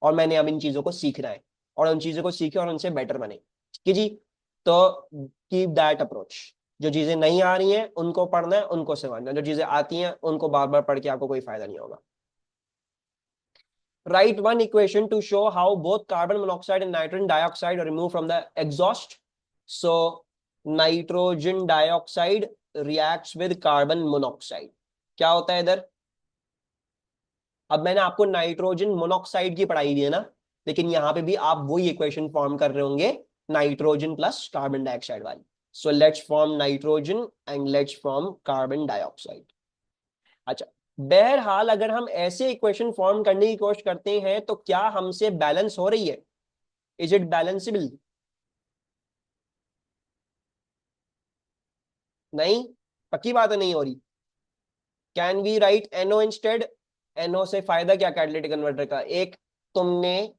और मैंने अब इन चीजों को सीखना है, और उन चीजों को सीखे और उनसे बेटर बने, ठीक है जी। तो कीप दैट अप्रोच। जो चीजें नहीं आ रही हैं उनको पढ़ना है, उनको समझना, जो चीजें आती हैं उनको बार बार पढ़ के आपको कोई फायदा नहीं होगा। Write one equation to show how both carbon monoxide and nitrogen dioxide are removed from the exhaust. So nitrogen dioxide reacts with carbon monoxide. क्या होता है इधर? अब मैंने आपको नाइट्रोजन मोनोक्साइड की पढ़ाई दी है ना, लेकिन यहां पे भी आप वही इक्वेशन फॉर्म कर रहे होंगे, नाइट्रोजन प्लस कार्बन डाइऑक्साइड वाली। So let's form nitrogen and let's form carbon dioxide. अच्छा, बहरहाल अगर हम ऐसे इक्वेशन फॉर्म करने की कोशिश करते हैं तो क्या हमसे बैलेंस हो रही है? Is it balanceable? नहीं, पक्की बात है नहीं हो रही। Can we write NO instead? NO से फायदा क्या कैटालिटिक कन्वर्टर का? एक, तुमने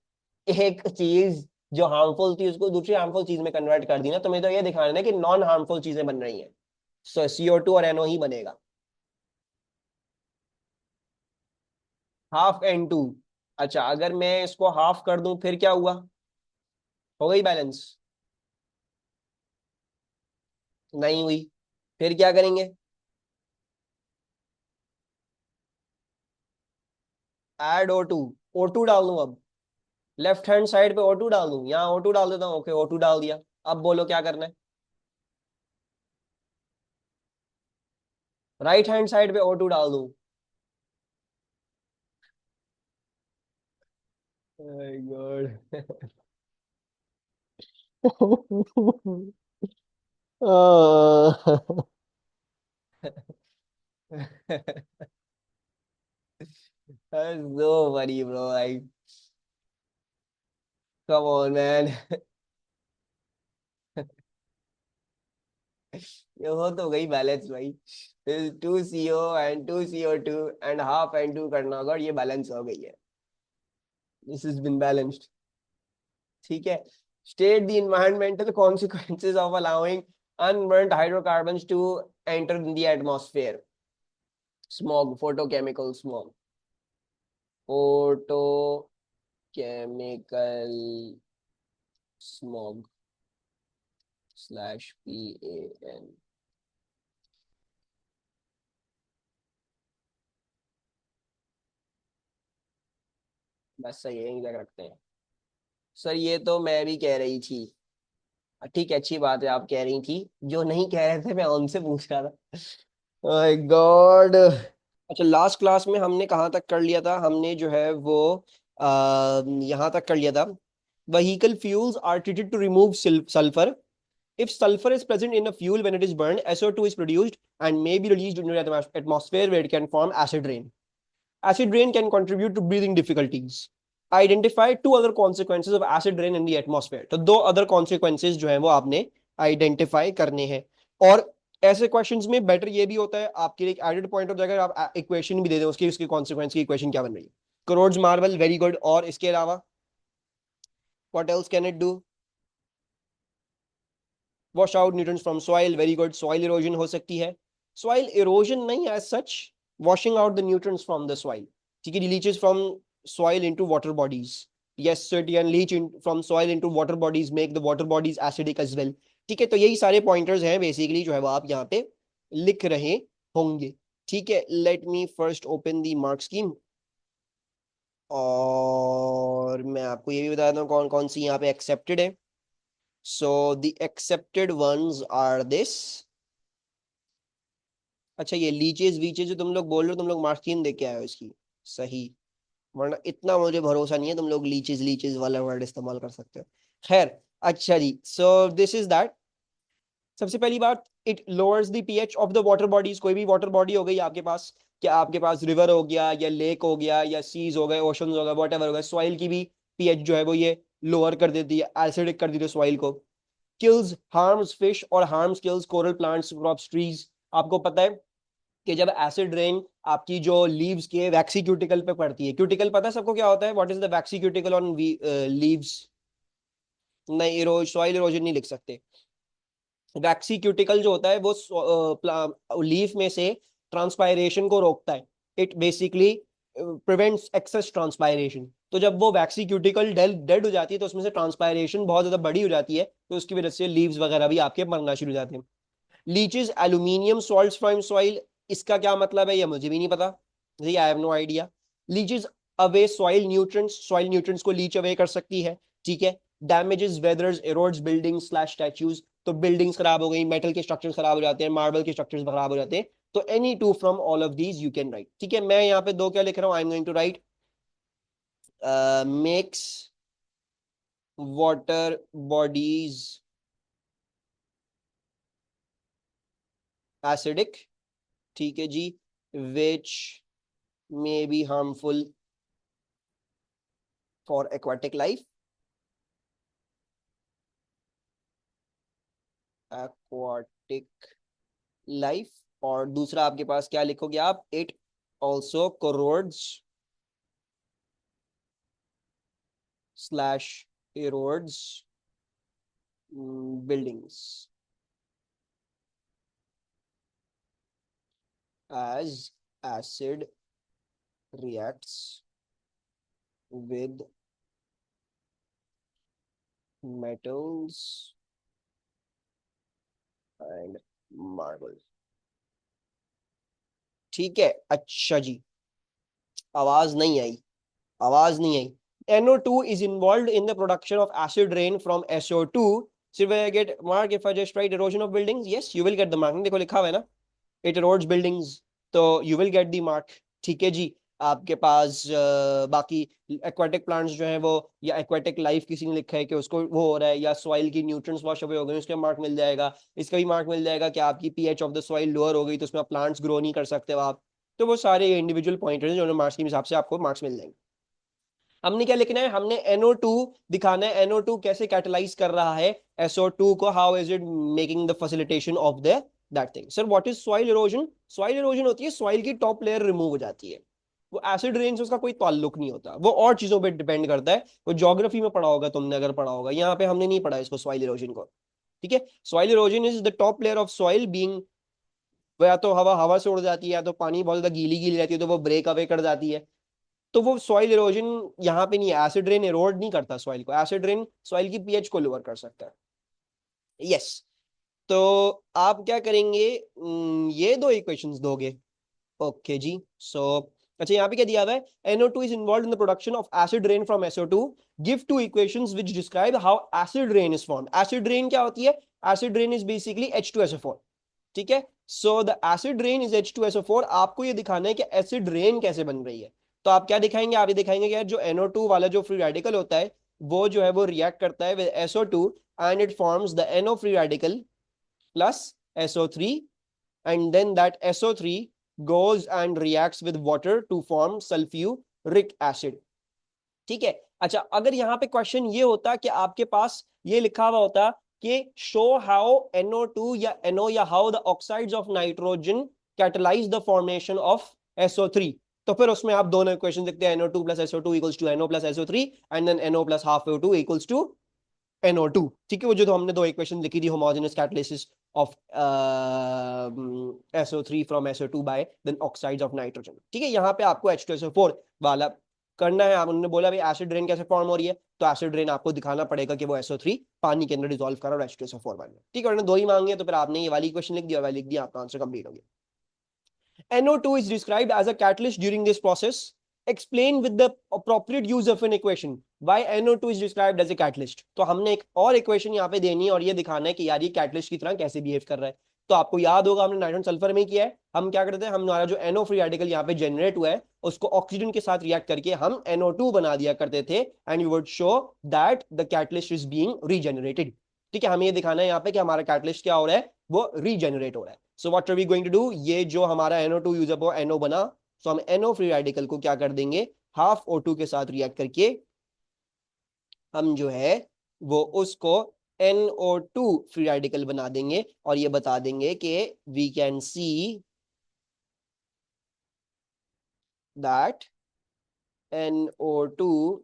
एक चीज जो हार्मफुल थी उसको दूसरी हार्मफुल चीज में कन्वर्ट कर दी ना, तुम्हें तो ये दिखाना है कि नॉन हार्मफुल चीजें बन रही हैं। सो CO2 और NO ही बनेगा। Half N2। अच्छा, अगर मैं इसको हाफ कर दूं फिर क्या हुआ? हो गई बैलेंस? नहीं हुई। फिर क्या करेंगे? Add O2। O2 डाल दूं अब? लेफ्ट हैंड साइड पे O2 डाल दूं? यहाँ O2 डाल देता हूँ। ओके, O2 डाल दिया। अब बोलो क्या करना है? राइट हैंड साइड पे O2 डाल दूं? God. so funny bro, like come on man। ये हो तो गई बैलेंस भाई। 2CO and 2CO2 and half N2 करना होगा और ये बैलेंस हो गई है। दिस इज बिन बैलेंस्ड, ठीक है। State the environmental consequences of allowing unburned hydrocarbons to enter in the atmosphere. Smog, photochemical smog, photochemical smog /PAN। बस सही है, यहीं तक रखते हैं। सर ये तो मैं भी कह रही थी। ठीक है, अच्छी बात है आप कह रही थी, जो नहीं कह रहे थे मैं उनसे पूछ रहा था। My God. अच्छा, लास्ट क्लास में हमने कहाँ तक कर लिया था? हमने जो है वो यहाँ तक कर लिया था। Vehicle fuels are treated to remove sulphur. If sulfur is present in a fuel when it is burned, SO2 is produced and may be released into the atmosphere where it can form acid rain. Acid rain can contribute to breathing difficulties. Identify two other consequences of acid rain in the atmosphere. तो दो other consequences जो हैं वो आपने identify करने हैं। और ऐसे क्वेश्चंस में बेटर ये भी होता है, आपके लिए एक एडेड पॉइंट हो जाएगा, आप इक्वेशन भी दे दें उसकी, उसकी कॉन्सिक्वेंस की इक्वेशन क्या बन रही है। Corrodes marble, very good. और इसके अलावा what else can it do? Wash out nutrients from soil, very good. Soil erosion हो सकती है, सॉइल इरोजन नहीं as such, washing out the nutrients from the soil, ठीक है। Leaches from soil into water bodies, yes sir, can leach in from soil into water bodies, make the water bodies acidic as well, ठीक है। तो यही सारे pointers हैं basically जो है वो आप यहाँ पे लिख रहे होंगे, ठीक है। लेट मी फर्स्ट ओपन दी मार्क स्कीम, और मैं आपको ये भी बता दूं कौन कौन सी यहाँ पे एक्सेप्टेड है। So the accepted ones are this। अच्छा, ये लीचेस वीचेस जो तुम लोग बोल रहे हो, तुम लोग मार्क स्कीम देख के आए हो इसकी? सही, वरना इतना मुझे भरोसा नहीं है तुम लोग लीचेस लीचेस वाला वर्ड इस्तेमाल कर सकते हो। खैर, अच्छा जी, सो दिस इज दैट। सबसे पहली बात, it lowers the pH of the water bodies. कोई भी वाटर बॉडी हो गई आपके पास, क्या आपके पास रिवर हो गया या लेक हो गया या सीज हो गए, ओशन हो गए, वॉट एवर हो गया, सॉइल की भी पीएच जो है वो ये लोअर कर देती है, एसिडिक कर देती है सॉइल को। किल्स हार्म्स फिश और harms kills coral plants crops trees. आपको पता है कि जब एसिड रेन आपकी जो लीव्स के वैक्सी क्यूटिकल पे पड़ती है, क्यूटिकल पता है सबको क्या होता है, what is the vaccine cuticle on leaves? नहीं, सॉइल इरोजन नहीं लिख सकते। वैक्सी क्यूटिकल जो होता है वो लीफ में से ट्रांसपायरेशन को रोकता है। It basically prevents excess transpiration. तो जब वो वैक्सी क्यूटिकल डेड हो जाती है तो उसमें से ट्रांसपायरेशन बहुत ज्यादा बड़ी हो जाती है, तो उसकी वजह से लीव्स वगैरह भी आपके मरना शुरू हो जाते हैं। Leaches aluminium salts from soil, इसका क्या मतलब है ये मुझे भी नहीं पता, I have no idea. Leaches away soil nutrients को लीच अवे कर सकती है, ठीक है। Damages weathers erodes building slash statues, तो बिल्डिंग्स खराब हो गई, मेटल के स्ट्रक्चर्स खराब हो जाते हैं, मार्बल के स्ट्रक्चर्स खराब हो जाते हैं। तो any two from all of these you can write, ठीक है। मैं यहाँ पे दो क्या लिख रहा हूँ, I am going to write makes water bodies acidic, ठीक है जी, विच may be harmful for aquatic life, aquatic life। और दूसरा आपके पास क्या लिखोगे आप, it also corrodes slash erodes buildings as acid reacts with metals and marble, ठीक है। अच्छा जी, आवाज नहीं आई, आवाज नहीं आई। NO2 is involved in the production of acid rain from SO2. So will I get mark if I just write erosion of buildings? Yes, you will get the mark। देखो लिखा हुआ है ना, it erodes buildings, तो you will get the mark, ठीक है जी। आपके पास बाकी एक्वाटिक प्लांट्स जो है वो, या एक्वाटिक लाइफ किसी ने लिखा है कि उसको वो हो रहा है, या सॉइल की न्यूट्रिएंट्स वॉश अवे हो गए, उसका मार्क मिल जाएगा। इसका भी मार्क मिल जाएगा कि आपकी pH of the soil lower हो गई तो उसमें प्लांट्स ग्रो नहीं कर सकते हो आप। तो वो सारे इंडिविजुअल पॉइंट हैं जो मार्क्स के हिसाब से आपको मार्क्स मिल जाएंगे। हमने क्या लिखना है, हमने NO2 दिखाना है, NO2 कैसे कैटलाइज कर रहा है SO2 को, how is it making the facilitation of the that thing. Sir what is soil erosion? Soil erosion होती है सॉइल की टॉप लेयर रिमूव हो जाती है। वो एसिड रेन से उसका कोई ताल्लुक नहीं होता, वो और चीजों पे डिपेंड करता है। वो ज्योग्राफी में पढ़ा होगा तुमने, अगर पढ़ा होगा, यहाँ पे हमने नहीं पढ़ा इसको सॉइल इरोजन को, ठीक है। Soil erosion is the top layer of soil being, या तो हवा हवा से उड़ जाती है, या तो पानी बहुत ज्यादा गीली गीली रहती है तो वो ब्रेक अवे कर जाती है। तो वो सॉइल इरोजन यहाँ पे नहीं है, एसिड रेन इरोड नहीं करता सॉइल को, एसिड रेन सॉइल की पीएच को लोअर कर सकता है। यस, तो आप क्या करेंगे, ये दो इक्वेशंस दोगे, ओके जी। सो अच्छा, यहाँ पे क्या दिया हुआ है, NO2 is involved in the production of acid rain from SO2, give two equations which describe how acid rain is formed। acid rain क्या होती है, acid rain is basically H2SO4, ठीक है। So the acid rain is H2SO4। आपको ये दिखाना है कि एसिड रेन कैसे बन रही है। तो आप क्या दिखाएंगे, आप ये दिखाएंगे कि यार जो NO2 वाला जो फ्री रेडिकल होता है वो जो है वो रिएक्ट करता है with SO2 and it forms the NO free radical plus SO3, and then that SO3 goes and reacts with water to form sulfuric acid, ठीक है। अच्छा, अगर यहाँ पे क्वेश्चन ये होता कि आपके पास ये लिखा हुआ होता कि शो हाउ NO2 या NO या how the oxides of nitrogen catalyse the formation of SO3, तो फिर उसमें आप दोनों इक्वेशन लिखते हैं, NO2 plus SO2 equals to NO plus SO3 and then NO plus half O2 equals to NO2, ठीक है। वो जो तो हमने दो इक्वेशन लिखी थी, homogeneous catalysis of SO3 from SO2 by then oxides of nitrogen, ठीक है। यहाँ पे आपको H2SO4 वाला करना है। उन्होंने बोला भाई एसिड रेन कैसे फॉर्म हो रही है, तो एसिड रेन आपको दिखाना पड़ेगा कि वो SO3 पानी के अंदर डिसॉल्व कर रहा है और H2SO4 बन रहा है, ठीक है। उन्होंने दो ही मांगे तो फिर आपने ये वाली इक्वेशन लिख दिया, वाली लिख दिया, आपका आंसर कंप्लीट हो गया। NO2 is described as a catalyst during this process. Explain with the appropriate use of an equation why NO2 is described as a catalyst। तो हमने एक और इक्वेशन यहाँ पे देनी है और ये दिखाना है कि यार ये कैटलिस्ट की तरह कैसे बिहेव कर रहा है। तो आपको याद होगा हमने नाइट्रोजन सल्फर में किया है, हम क्या करते हैं, हमारा जो NO फ्री रेडिकल यहाँ पे जनरेट हुआ है उसको ऑक्सीजन के साथ रिएक्ट करके हम NO2 बना दिया करते थे and you would show that the catalyst is being regenerated, ठीक है। हमें ये दिखाना है यहाँ पे कि हमारा कैटलिस्ट क्या हो रहा है, वो रीजेनरेट हो रहा है। So what are we going to do, ये जो हमारा NO2 यूजर वो NO बना, सो हम NO फ्री रेडिकल को क्या कर देंगे, हाफ O2 के साथ रिएक्ट करके हम जो है वो उसको NO2 फ्री रेडिकल बना देंगे और ये बता देंगे कि we can see that NO2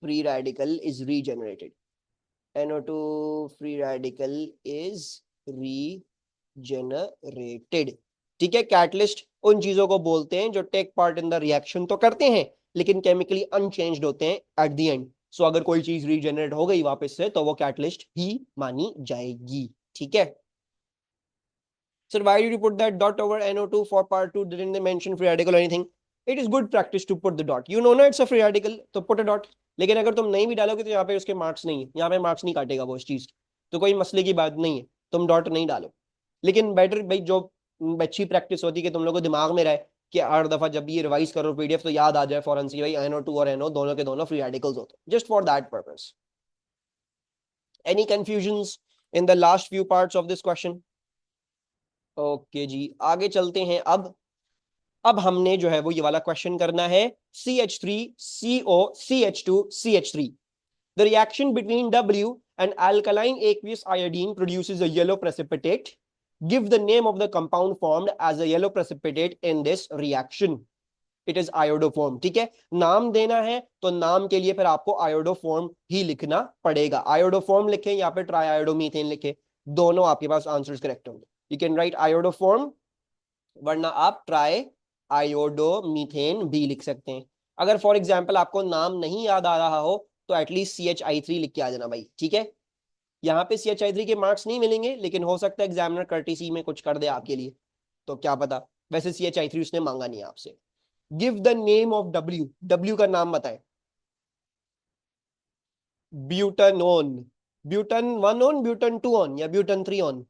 free radical is regenerated. NO2 free radical is regenerated. ठीक है, कैटलिस्ट उन चीजों को बोलते हैं जो take part in the reaction तो करते हैं लेकिन केमिकली अनचेंज्ड होते हैं एट द एंड। सो अगर कोई चीज रीजेनरेट हो गई वापस से तो वो कैटलिस्ट ही मानी जाएगी। ठीक है sir, why did you put that dot over NO2 for part 2? Didn't they mention free radical or anything? It is good practice to put the dot. You know ना it's a free radical, तो put a dot. लेकिन अगर तुम नहीं भी डालोगे तो यहाँ पे उसके मार्क्स नहीं है, यहाँ पे मार्क्स नहीं काटेगा वो इस चीज की, तो कोई मसले की बात नहीं है, तुम डॉट नहीं डालो। लेकिन बेटर भाई जो अच्छी प्रैक्टिस होती है कि तुम लोगों को दिमाग में रहे कि 8 दफा जब भी ये रिवाइज करो पीडीएफ तो याद आ जाए फॉरन सी भाई NO2 और NO दोनों के दोनों फ्री रेडिकल्स होते हैं, just for that purpose. Any confusions in the last few parts of this question? Okay जी, आगे चलते हैं। अब हमने जो है वो ये वाला क्वेश्चन करना है CH3COCH2CH3। The reaction between W and alkaline aqueous iodine produces a yellow precipitate. Give the name of the compound formed as a yellow precipitate in this reaction. It is iodoform. ठीक है, नाम देना है तो नाम के लिए फिर आपको आयोडोफॉर्म ही लिखना पड़ेगा। आयोडोफॉर्म लिखें या फिर ट्राइआयोडोमीथेन लिखें, दोनों आपके पास आंसर्स करेक्ट होंगे। यू कैन राइट आयोडोफॉर्म वरना आप ट्राई आयोडोमीथेन भी लिख सकते हैं। अगर फॉर एग्जाम्पल आपको नाम नहीं याद आ रहा हो तो एटलीस्ट CHI3 लिख के आ जाना भाई। ठीक है, यहाँ पे CHI3 के मार्क्स नहीं मिलेंगे लेकिन हो सकता है एग्जामिनर कर्टिसी में कुछ कर दे आपके लिए, तो क्या पता। वैसे CHI3 उसने मांगा नहीं आपसे। Give the name of W, W का नाम बताए। Butanone, butan 1 one, butan 2 one या butan 3 one?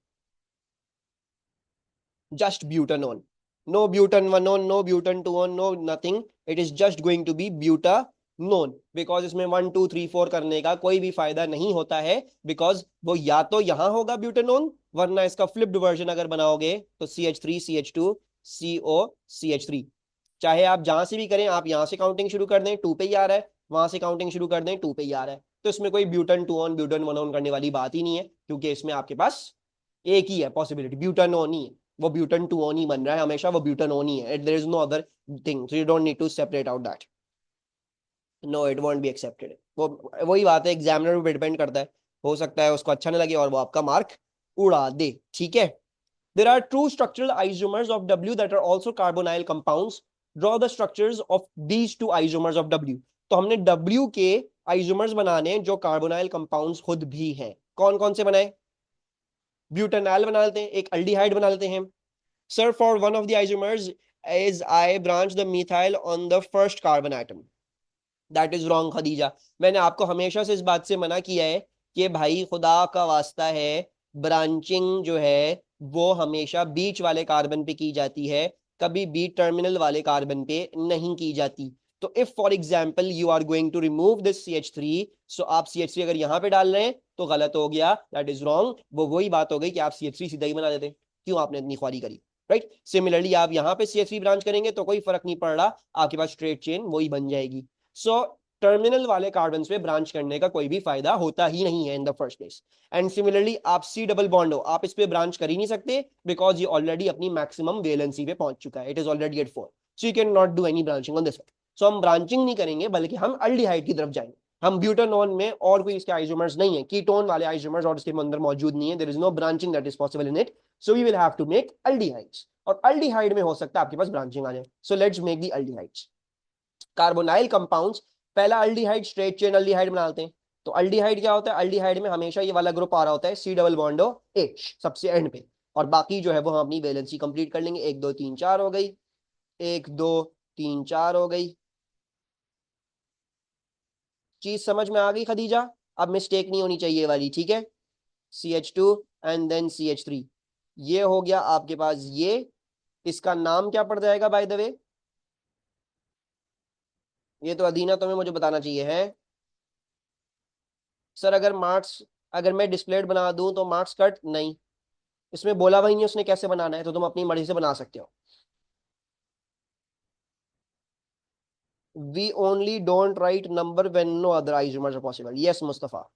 just butanone. No butanone, no butan 2 on, no nothing. It is just going to be butanone because इसमें 1 2 3 4 करने का कोई भी फायदा नहीं होता है because वो या तो यहां होगा butanone वरना इसका फ्लिप्ड वर्जन अगर बनाओगे तो CH3 CH2 CO CH3। चाहे आप जहां से भी करें, आप यहां से काउंटिंग शुरू कर दें 2 पे ही आ रहा है, वहां से काउंटिंग शुरू कर दें 2 पे ही आ रहा है, तो इसमें कोई ब्यूटन 2 ऑन ब्यूटन 1 ऑन करने वाली बात ही नहीं है क्योंकि इसमें आपके पास एक ही है पॉसिबिलिटी, ब्यूटानोन ही है। वो ब्यूटन 2 ऑन ही बन रहा है हमेशा, वो ब्यूटानोन ही है। There is no other thing, so you don't need to separate out that. No, it won't be accepted. वो वही बात है, एग्जामिनर पे डिपेंड करता है, हो सकता है उसको अच्छा ना लगे और वो आपका मार्क उड़ा दे। ठीक है, there are two structural isomers of W that are also carbonyl compounds. Draw the structures of these two isomers of W. तो हमने W के isomers बनाने जो carbonyl compounds खुद भी हैं। कौन कौन से बनाए? ब्यूटेनाइल बना लेते हैं, एक अल्डिहाइड बना लेते हैं। Sir for one of the isomers is I branch the methyl on the first carbon atom. That is wrong Khadija. मैंने आपको हमेशा से इस बात से मना किया है कि भाई खुदा का वास्ता है, ब्रांचिंग जो है वो हमेशा बीच वाले कार्बन पे की जाती है, कभी बी टर्मिनल वाले कार्बन पे नहीं की जाती। तो if for example you are going to remove this CH3, so आप CH3 अगर यहाँ पे डाल रहे हैं तो गलत हो गया, दैट इज रॉन्ग। वो वही बात हो गई कि आप CH3 सीधा ही बना देते, क्यों आपने इतनी ख्वारी करी, राइट। सिमिलरली आप यहाँ पे CH3 ब्रांच करेंगे तो कोई फर्क नहीं पड़ रहा, आपके पास स्ट्रेट चेन वही बन जाएगी। सो टर्मिनल वाले कार्बन पे ब्रांच करने का कोई भी फायदा होता ही नहीं है in the first place. And similarly आप C डबल बॉन्ड हो, आप इस पे ब्रांच कर ही नहीं सकते बिकॉज ये ऑलरेडी अपनी मैक्सिमम वैलेंसी पे पहुंच चुका है, it is already at 4, so you can not do any branching on this one. सो हम ब्रांचिंग नहीं करेंगे बल्कि हम अल्डिहाइड की तरफ जाएंगे। हम ब्यूटानोन में और कोई इसके आइसोमर्स नहीं है, कीटोन वाले आइसोमर्स और इसके अंदर मौजूद नहीं है, there is no branching that is possible in it, so we will have to make aldehydes. और अल्डिहाइड में हो सकता है आपके पास ब्रांचिंग आ जाए, so let's make the aldehydes. Carbonyl compounds, पहला अल्डिहाइड स्ट्रेट चेन अल्डिहाइड बनाते हैं। तो अल्डिहाइड क्या होता है? अल्डिहाइड में हमेशा ये वाला ग्रुप आ रहा होता है C डबल बॉन्ड H सबसे एंड पे, और बाकी जो है वो हम अपनी वैलेंसी कंप्लीट कर लेंगे। 1 2 3 4 हो गई, 1 2 3 4 हो गई। चीज समझ में आ गई खदीजा? अब मिस्टेक नहीं होनी चाहिए वाली, ठीक है। CH2 एंड देन CH3, ये हो गया आपके पास ये। इसका नाम क्या पड़ जाएगा बाय द वे? ये तो अदीना तुम्हें मुझे बताना चाहिए है। सर अगर मार्क्स अगर मैं डिस्प्लेड बना दूं तो मार्क्स कट नहीं, इसमें बोला वही नहीं उसने कैसे बनाना है, तो तुम अपनी मर्जी से बना सकते हो। We only don't write number when no other isomers are possible, yes Mustafa.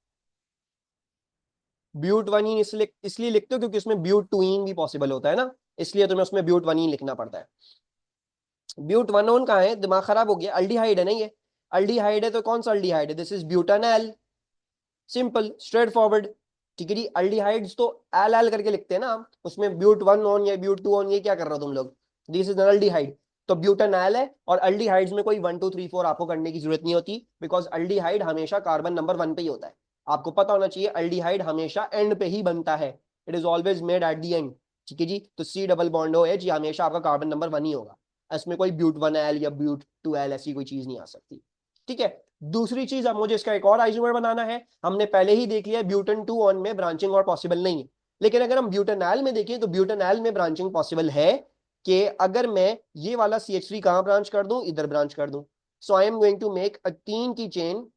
Butanone इसलिए लिखते हो क्योंकि उसमें ब्यूट टूइन भी पॉसिबल होता है ना, इसलिए तुम्हें उसमें ब्यूट वनीन लिखना पड़ता है। ब्यूट वन ऑन कहाँ है, दिमाग खराब हो गया, अल्डिहाइड है ना ये, अल्डिहाइड है तो कौन सा अल्डिहाइड है, this is butanal, simple straightforward. ठीक है जी, अल्डिहाइड्स तो एल एल करके लिखते हैं ना, उसमें ब्यूट वन ऑन या ब्यूट टू ऑन ये क्या कर रहे हो तुम लोग, दिस इज अल्डिहाइड। तो ब्यूटानैल है, और अल्डिहाइड्स में कोई 1 2 3 4 आपको करने की जरूरत नहीं होती, बिकॉज अल्डिहाइड हमेशा कार्बन नंबर 1 पे ही होता है। आपको पता होना चाहिए अल्डिहाइड हमेशा एंड पे ही बनता है, it is always made at the end. ठीक है जी, तो C double bond O H, ये हमेशा आपका कार्बन नंबर 1 ही होगा, इसमें कोई ब्यूट 1 एल या ब्यूट 2 एल ऐसी कोई चीज नहीं आ सकती। ठीक है, दूसरी चीज, अब मुझे इसका एक और आइसोमर बनाना है। हमने पहले ही देख लिया ब्यूटन 2 ऑन में ब्रांचिंग और पॉसिबल नहीं है, लेकिन अगर हम ब्यूटेनॉल में देखें तो ब्यूटेनॉल में ब्रांचिंग पॉसिबल है, कि अगर मैं ये वाला CH3 कहां ब्रांच कर दूं, इधर ब्रांच कर दूं। So I am going to make a 3 की चेन,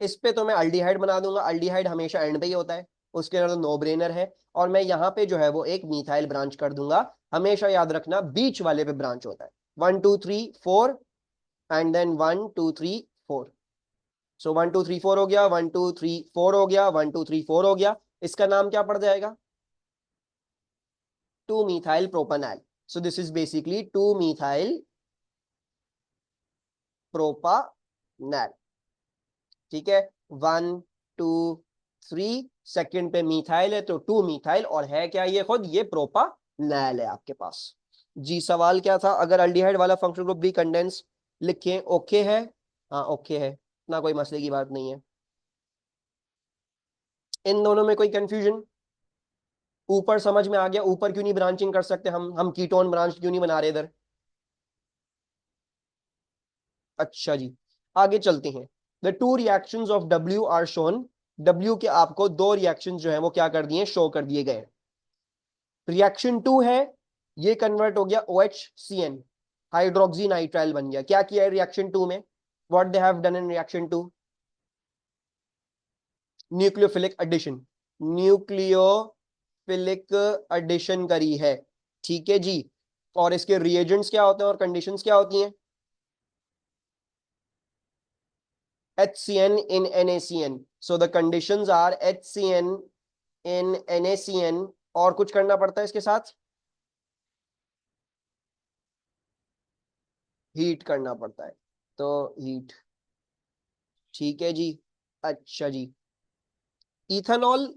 इस पे तो मैं अल्डिहाइड बना दूंगा, अल्डिहाइड हमेशा एंड पे ही होता है, उसके अंदर तो नो ब्रेनर है। और मैं यहाँ पे जो है वो एक मिथाइल ब्रांच कर दूंगा, हमेशा याद रखना बीच वाले पे ब्रांच होता है, 1 2 3 4, एंड देन 1 2 3 4। सो 1 2 3 4 हो गया, 1 2 3 4 हो गया, 1 2 3 4 हो गया, इसका नाम क्या पड़ जाएगा, 2 methyl propanol. So this is basically 2 methyl propanol. ठीक है, 1 2 3, सेकंड पे मिथाइल है तो 2 मिथाइल, और है क्या ये खुद, ये प्रोपानॉल है आपके पास। जी सवाल क्या था, अगर अल्डिहाइड वाला फंक्शनल ग्रुप भी कंडेंस लिखें, ओके है, हाँ ओके है, ना कोई मसले की बात नहीं है। इन दोनों में कोई कंफ्यूजन, ऊपर समझ में आ गया, ऊपर क्यों नहीं ब्रांचिंग कर सकते हम कीटोन ब्रांच क्यों नहीं बना रहे इधर। अच्छा जी, आगे चलते हैं। The two reactions of W R shown, W के आपको दो रिएक्शन जो है वो क्या कर दिए, शो कर दिए गए। रिएक्शन 2 है, ये कन्वर्ट हो गया OHCN, हाइड्रोक्सी नाइट्राइल बन गया। क्या किया है रिएक्शन 2 में, what they have done in reaction 2, nucleophilic addition, nucleophilic addition करी है। ठीक है जी, और इसके रिएजेंट्स क्या होते हैं और कंडीशंस क्या होती हैं, HCN in NaCN, so the conditions are HCN in NaCN, और कुछ करना पड़ता है इसके साथ, हीट करना पड़ता है, तो हीट। ठीक है जी, अच्छा जी, इथेनॉल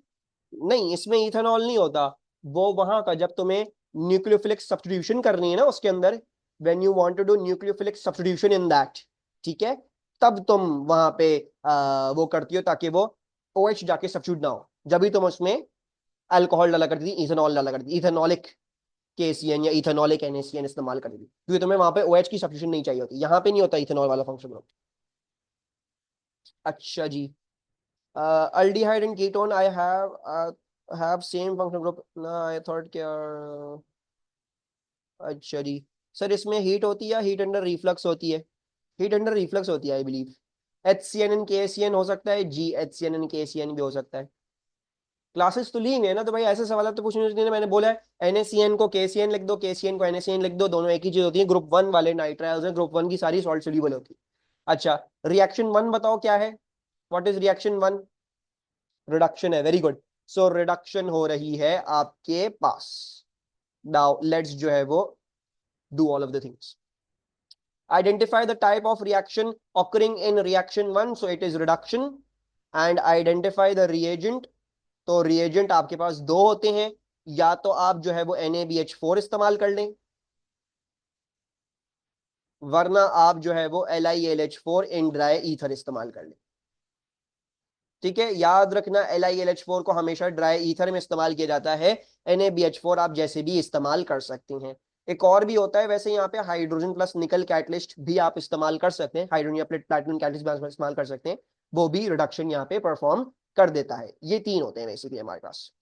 नहीं, इसमें इथेनॉल नहीं होता, वो वहां का जब तुम्हें न्यूक्लियोफिलिक सब्स्टिट्यूशन करनी है ना उसके अंदर, when you want to do nucleophilic substitution in that, ठीक है, तब तुम वहां पे वो करती हो ताकि वो OH जाके सब्स्टिट्यूट ना हो, जब भी तुम उसमें अल्कोहल डाला करती थी, इथेनॉल डाला करती थी, इथेनॉलिक KCN या इथेनॉलिक NaCN इस्तेमाल करती थी, क्योंकि तुम्हें वहां पे OH की सब्स्टिट्यूशन नहीं चाहिए होती, यहाँ पे नहीं होता इथेनॉल वाला फंक्शन। अच्छा जी, aldehyde and ketone I have same functional group ना, I thought क्या, अच्छा जी, सर इसमें हीट होती है या हीट अंडर रिफ्लक्स होती है, हीट अंडर रिफ्लक्स होती है I believe. HCN and KCN हो सकता है जी, HCN एंड KCN भी हो सकता है, क्लासेस तो ली हुई है ना, तो भाई ऐसे सवाल तो पूछने नहीं, मैंने बोला है NaCN को KCN लिख दो, KCN को NaCN लिख दो, दोनों एक ही चीज होती है, ग्रुप 1 वाले नाइट्राइल्स हैं, ग्रुप 1 की सारी सॉल्ट सोल्यूबल होती है। अच्छा, रिएक्शन 1 बताओ क्या है, व्हाट इज रिएक्शन 1, रिडक्शन है, वेरी गुड। सो रिडक्शन हो रही है आपके पास, नाउ लेट्स जो है वो do all of the things. Identify the type of reaction occurring in reaction 1, so it is reduction, and identify the reagent, तो reagent आपके पास दो होते हैं, या तो आप जो है वो NaBH4 इस्तेमाल कर लें, वरना आप जो है वो LiAlH4 इन ड्राई ईथर इस्तेमाल कर लें। ठीक है, याद रखना LiLH4 को हमेशा ड्राई ईथर में इस्तेमाल किया जाता है, NaBH4 आप जैसे भी इस्तेमाल कर सकते हैं। एक और भी होता है वैसे, यहाँ पे हाइड्रोजन प्लस निकल कैटलिस्ट भी आप इस्तेमाल कर सकते हैं, हाइड्रोजन या प्लेटिनम कैटलिस्ट भी इस्तेमाल कर सकते हैं, वो भी रिडक्शन यहाँ पे परफॉर्म कर देता है। ये 3 होते हैं बेसिकली हमारे पास।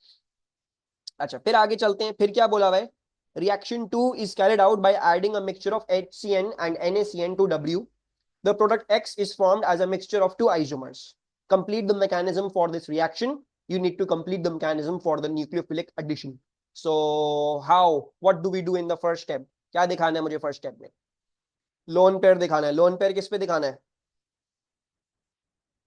अच्छा, फिर आगे चलते हैं, फिर क्या बोला हुआ है, reaction 2 is carried out by adding a mixture of HCN and NaCN to W. The product X is formed as a mixture of two isomers. complete the mechanism for this reaction. You need to complete the mechanism for the nucleophilic addition. So how, what do we do in the first step? क्या दिखाना है मुझे first step में? Lone pair दिखाना है. Lone pair किस पे दिखाना है?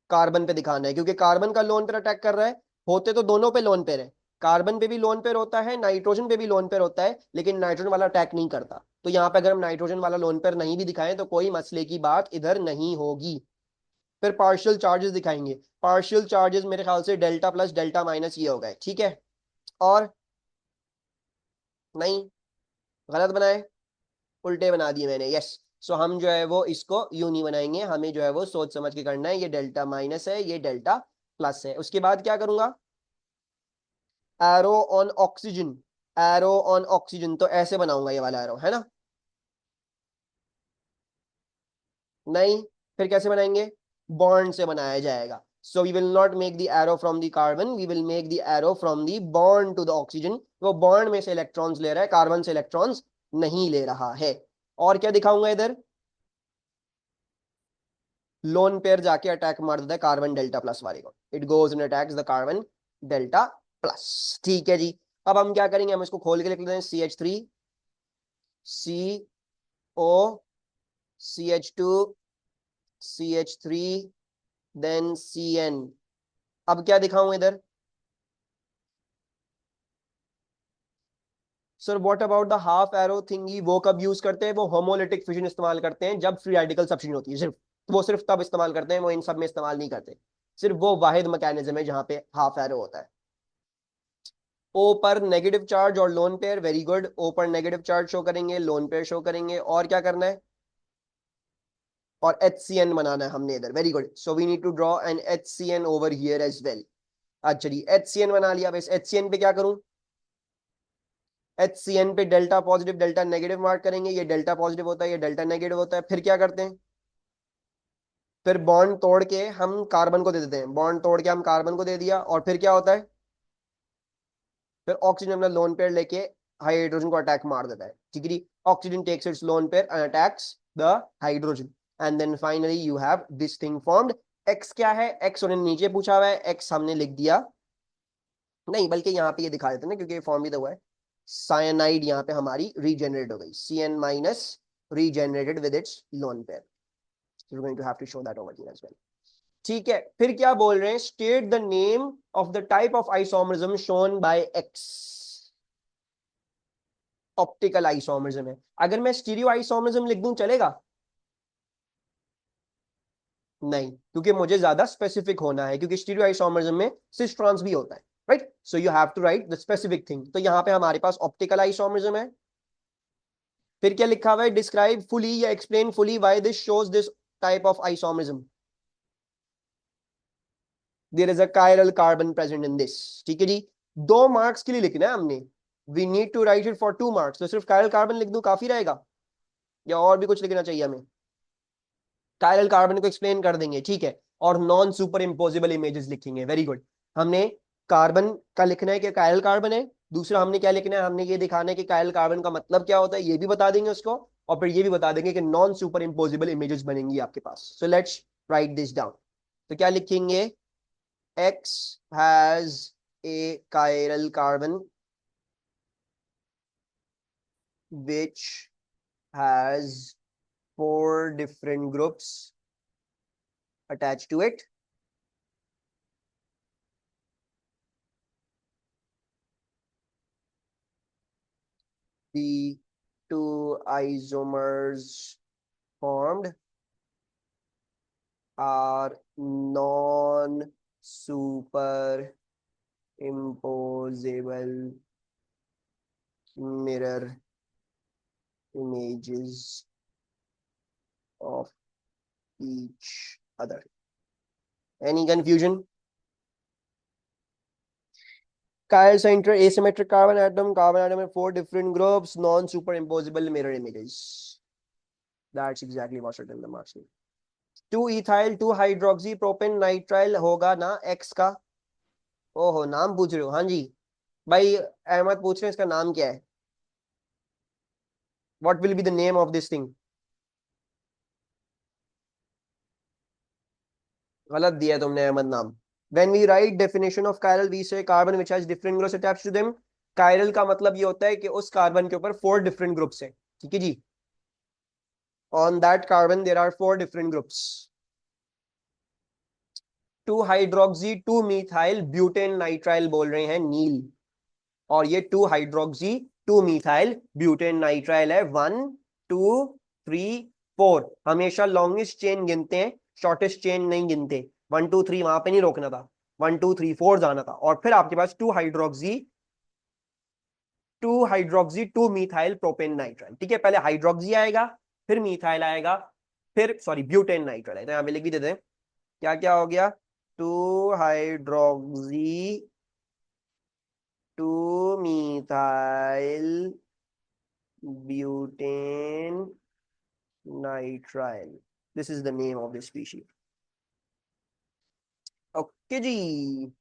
कार्बन पे दिखाना है, क्योंकि कार्बन का लोन पेयर अटैक कर रहा है. होते तो दोनों पे लोन पेयर है, कार्बन पे भी लोन पेयर होता है, नाइट्रोजन पे भी लोन पेयर होता है, लेकिन नाइट्रोजन वाला अटैक नहीं करता. तो यहाँ पे अगर हम नाइट्रोजन वाला लोन पेयर नहीं भी दिखाएं तो कोई मसले की बात इधर नहीं होगी. फिर पार्शियल चार्जेस दिखाएंगे. पार्शियल चार्जेस मेरे ख्याल से डेल्टा प्लस डेल्टा माइनस ये हो गए, ठीक है. और नहीं, गलत बनाए, उल्टे बना दिए मैंने, यस. सो हम जो है वो इसको यूं नहीं बनाएंगे, हमें जो है वो सोच समझ के करना है. ये डेल्टा माइनस है, ये डेल्टा प्लस है. उसके बाद क्या करूंगा? Arrow on oxygen. Arrow on oxygen तो ऐसे बनाऊंगा, ये वाला एरो है ना. नहीं, फिर कैसे बनाएंगे? बॉन्ड से बनाया जाएगा. So we will not make the arrow from the carbon, we will make the arrow from the bond to the oxygen. वो बॉन्ड में से इलेक्ट्रॉन्स ले रहा है, कार्बन से इलेक्ट्रॉन्स नहीं ले रहा है. और क्या दिखाऊंगा इधर? लोन पेयर जाके अटैक मार देता है कार्बन डेल्टा प्लस वाले को. It goes and attacks the carbon delta plus. ठीक है जी. अब हम क्या करेंगे? हम इसको खोल के लिख लेते हैं. CH3 CO CH2 CH3 then CN. अब क्या दिखाऊं इधर? Sir what about the half arrow थिंगी? वो कब यूज करते हैं? वो होमोलिटिक फिजन इस्तेमाल करते हैं जब फ्री रेडिकल सब्स्टिट्यूशन होती है, सिर्फ. वो सिर्फ तब इस्तेमाल करते हैं, वो इन सब में इस्तेमाल नहीं करते. सिर्फ वो वाहिद मैकेनिज्म है जहां पे हाफ एरो होता है. ओ पर नेगेटिव चार्ज और लोन पेयर, वेरी गुड. ओ पर नेगेटिव चार्ज शो करेंगे, लोन पेयर शो करेंगे. और क्या करना है? और HCN बनाना है हमने इधर, very good. So we need to draw an HCN over here as well. अच्छा जी, HCN बना लिया. बस HCN पे क्या करूं? HCN पे delta positive delta negative mark करेंगे. ये डेल्टा पॉजिटिव होता है, ये डेल्टा नेगेटिव होता है. फिर क्या करते हैं? फिर बॉन्ड तोड़ के हम कार्बन को दे देते हैं. बॉन्ड तोड़ के हम कार्बन को दे दिया, और फिर क्या होता है? फिर ऑक्सीजन अपना लोन पेयर लेके हाइड्रोजन को अटैक मार देता है. ठीक है जी. Oxygen takes its lone pair and attacks the hydrogen. And then finally you have this thing formed. X क्या है? एक्स उन्होंने नीचे पूछा हुआ है, एक्स हमने लिख दिया. नहीं, बल्कि यहाँ पे ये दिखा देते ना, क्योंकि फॉर्म भी तो हुआ है. साइनाइड यहाँ पे हमारी रीजेनरेट हो गई. CN minus regenerated with its lone pair. You are going to have to show that over here as well. ठीक है. फिर क्या बोल रहे हैं? State the name of the type of isomerism shown by X. Optical isomerism है. अगर मैं स्टीरियो आइसोमरिज्म लिख दूं चलेगा? नहीं, क्योंकि मुझे ज्यादा स्पेसिफिक होना है, क्योंकि स्टीरियो आइसोमरिज्म में सिस ट्रांस भी होता है, right. So you have to write the specific thing. तो यहां पे हमारे पास ऑप्टिकल आइसोमरिज्म है. फिर क्या लिखा हुआ है? डिस्क्राइब फुली या explain fully why this shows this type of isomerism. There is a chiral carbon present in this. ठीक है जी. 2 मार्क्स के लिए लिखना है हमने. We need to write it for 2 marks. तो सिर्फ कायरल कार्बन लिख दूं काफी रहेगा, या और भी कुछ लिखना चाहिए हमें? कायरल कार्बन को एक्सप्लेन कर देंगे, ठीक है. और नॉन सुपर इम्पोजिबल इमेजेस लिखेंगे, वेरी गुड. हमने कार्बन का लिखना है कि कायरल कार्बन है. दूसरा हमने क्या लिखना है? हमने ये दिखाना है कि कायरल कार्बन का मतलब क्या होता है, ये भी बता देंगे उसको. और फिर ये भी बता देंगे कि नॉन सुपर इम्पोजिबल इमेजेस बनेंगी आपके पास. So let's write this down. तो क्या लिखेंगे? X has a chiral carbon which has 4 different groups attached to it. The 2 isomers formed are non-superimposable mirror images of each other. Any confusion? Chiral center, asymmetric carbon atom in 4 different groups, non-superimposable mirror images. That's exactly what's written in the marks. 2 ethyl 2 hydroxy propane nitrile होगा ना X का? ओहो, नाम पूछ रहे हो? हाँ जी भाई, अहमद पूछ रहे हैं इसका नाम क्या है. What will be the name of this thing? गलत दिया है तुमने अहमद नाम। When we write definition of chiral, we say carbon which has different groups attached to them. Chiral का मतलब ये होता है कि उस कार्बन के ऊपर 4 different groups हैं, ठीक है जी। On that carbon there are 4 different groups. 2 hydroxy 2 methyl butane nitrile बोल रहे हैं नील, और ये 2 हाइड्रोक्सी 2 मिथाइल ब्यूटेन नाइट्राइल है। 1 2 3 4। हमेशा लॉन्गेस्ट चेन गिनते हैं, शॉर्टेस्ट चेन नहीं गिनते। 1 2 3 वहां पे नहीं रोकना था, 1 2 3 4 जाना था। और फिर आपके पास 2 हाइड्रोक्सी 2 मिथाइल प्रोपेन नाइट्राइल, ठीक है। पहले हाइड्रोक्सी आएगा, फिर मिथाइल आएगा, फिर सॉरी ब्यूटेन नाइट्राइल है। तो यहाँ पे लिख भी देते हैं क्या क्या हो गया। 2 hydroxy 2 methyl butane nitrile, this is the name of the species. Okay जी।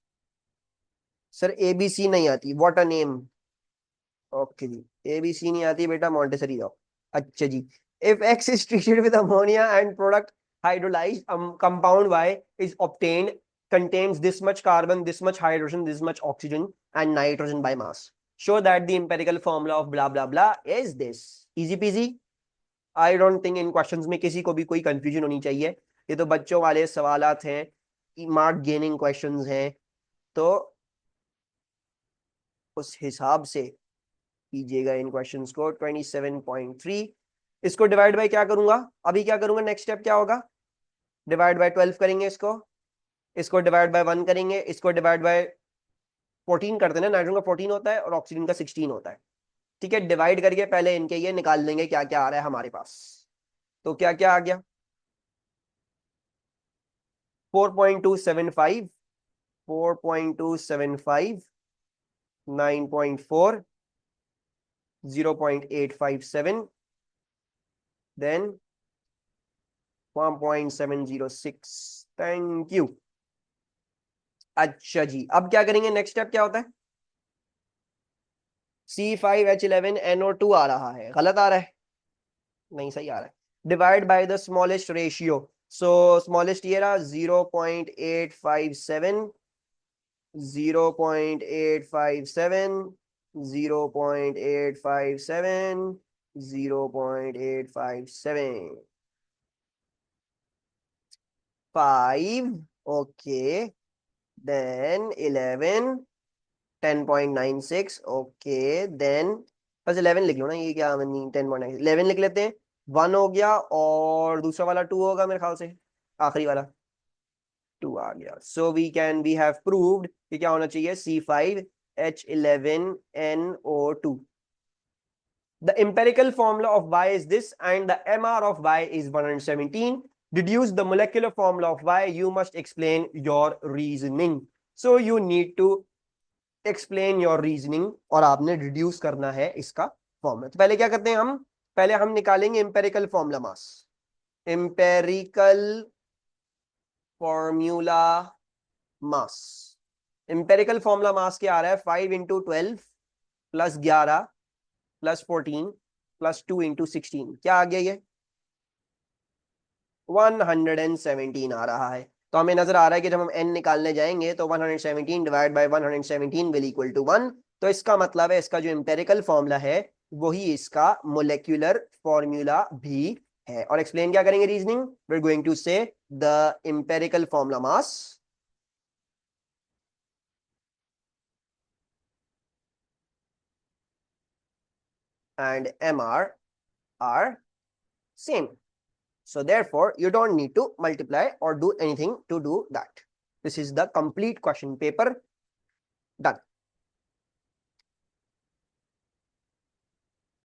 सर एबीसी नहीं आती, व्हाट अ नेम। ओके जी, एबीसी नहीं आती बेटा, मॉन्टेसरी जाओ। अच्छा जी। If X is treated with ammonia and product hydrolysed compound Y is obtained contains this much carbon, this much hydrogen, this much oxygen and nitrogen by mass. Show that the empirical formula of blah blah blah is this. Easy peasy. I don't think in questions में किसी को भी कोई confusion होनी चाहिए। ये तो बच्चों वाले सवालात हैं, मार्क गेनिंग क्वेश्चंस हैं, तो उस हिसाब से कीजिएगा इन क्वेश्चंस को। 27.3 इसको डिवाइड बाय क्या करूंगा, अभी क्या करूंगा, नेक्स्ट स्टेप क्या होगा, डिवाइड बाय 12 करेंगे इसको डिवाइड बाय 1 करेंगे, इसको डिवाइड बाय 14 करते हैं ना। नाइट्रोजन का 14 होता है और ऑक्सीजन का 16 होता है, ठीक है। डिवाइड करके पहले इनके ये निकाल लेंगे क्या क्या आ रहा है हमारे पास। तो क्या क्या आ गया, 4.275 4.275 9.4 0.857 then 1.706। Thank you. अच्छा जी, अब क्या करेंगे, नेक्स्ट स्टेप क्या होता है। C5H11NO2 आ रहा है, गलत आ रहा है, नहीं सही आ रहा है। Divide by the smallest ratio, so smallest ये रहा 0.857 0.857 0.857 0.857 5, okay, then 11 10.96, okay, then बस 11 लिख लो ना, ये क्या नहीं 10.96 11 लिख लेते हैं। 1 हो गया और दूसरा वाला 2 होगा मेरे ख्याल से, आखिरी वाला 2 आ गया। सो वी हैव प्रूव्ड कि क्या होना चाहिए, C5H11NO2। The empirical formula of Y is this and the MR of Y is 117. Deduce the molecular formula of Y. You must explain your reasoning. So you need to explain your reasoning और आपने reduce करना है इसका formula. तो पहले क्या करते हैं हम, पहले हम निकालेंगे empirical formula mass। empirical formula mass, empirical formula mass क्या आ रहा है, 5 into 12 plus 11 plus 14 plus 2 into 16, क्या आ गया ये 117 आ रहा है। तो हमें नजर आ रहा है कि जब हम n निकालने जाएंगे तो 117 divide by 117 will equal to 1। तो इसका मतलब है इसका जो एम्पेरिकल फॉर्मूला है वही इसका मोलेक्युलर फॉर्मूला भी है। और एक्सप्लेन क्या करेंगे, reasoning, we are going to say the empirical formula mass and MR are same. So therefore, you don't need to multiply or do anything to do that. This is the complete question paper done.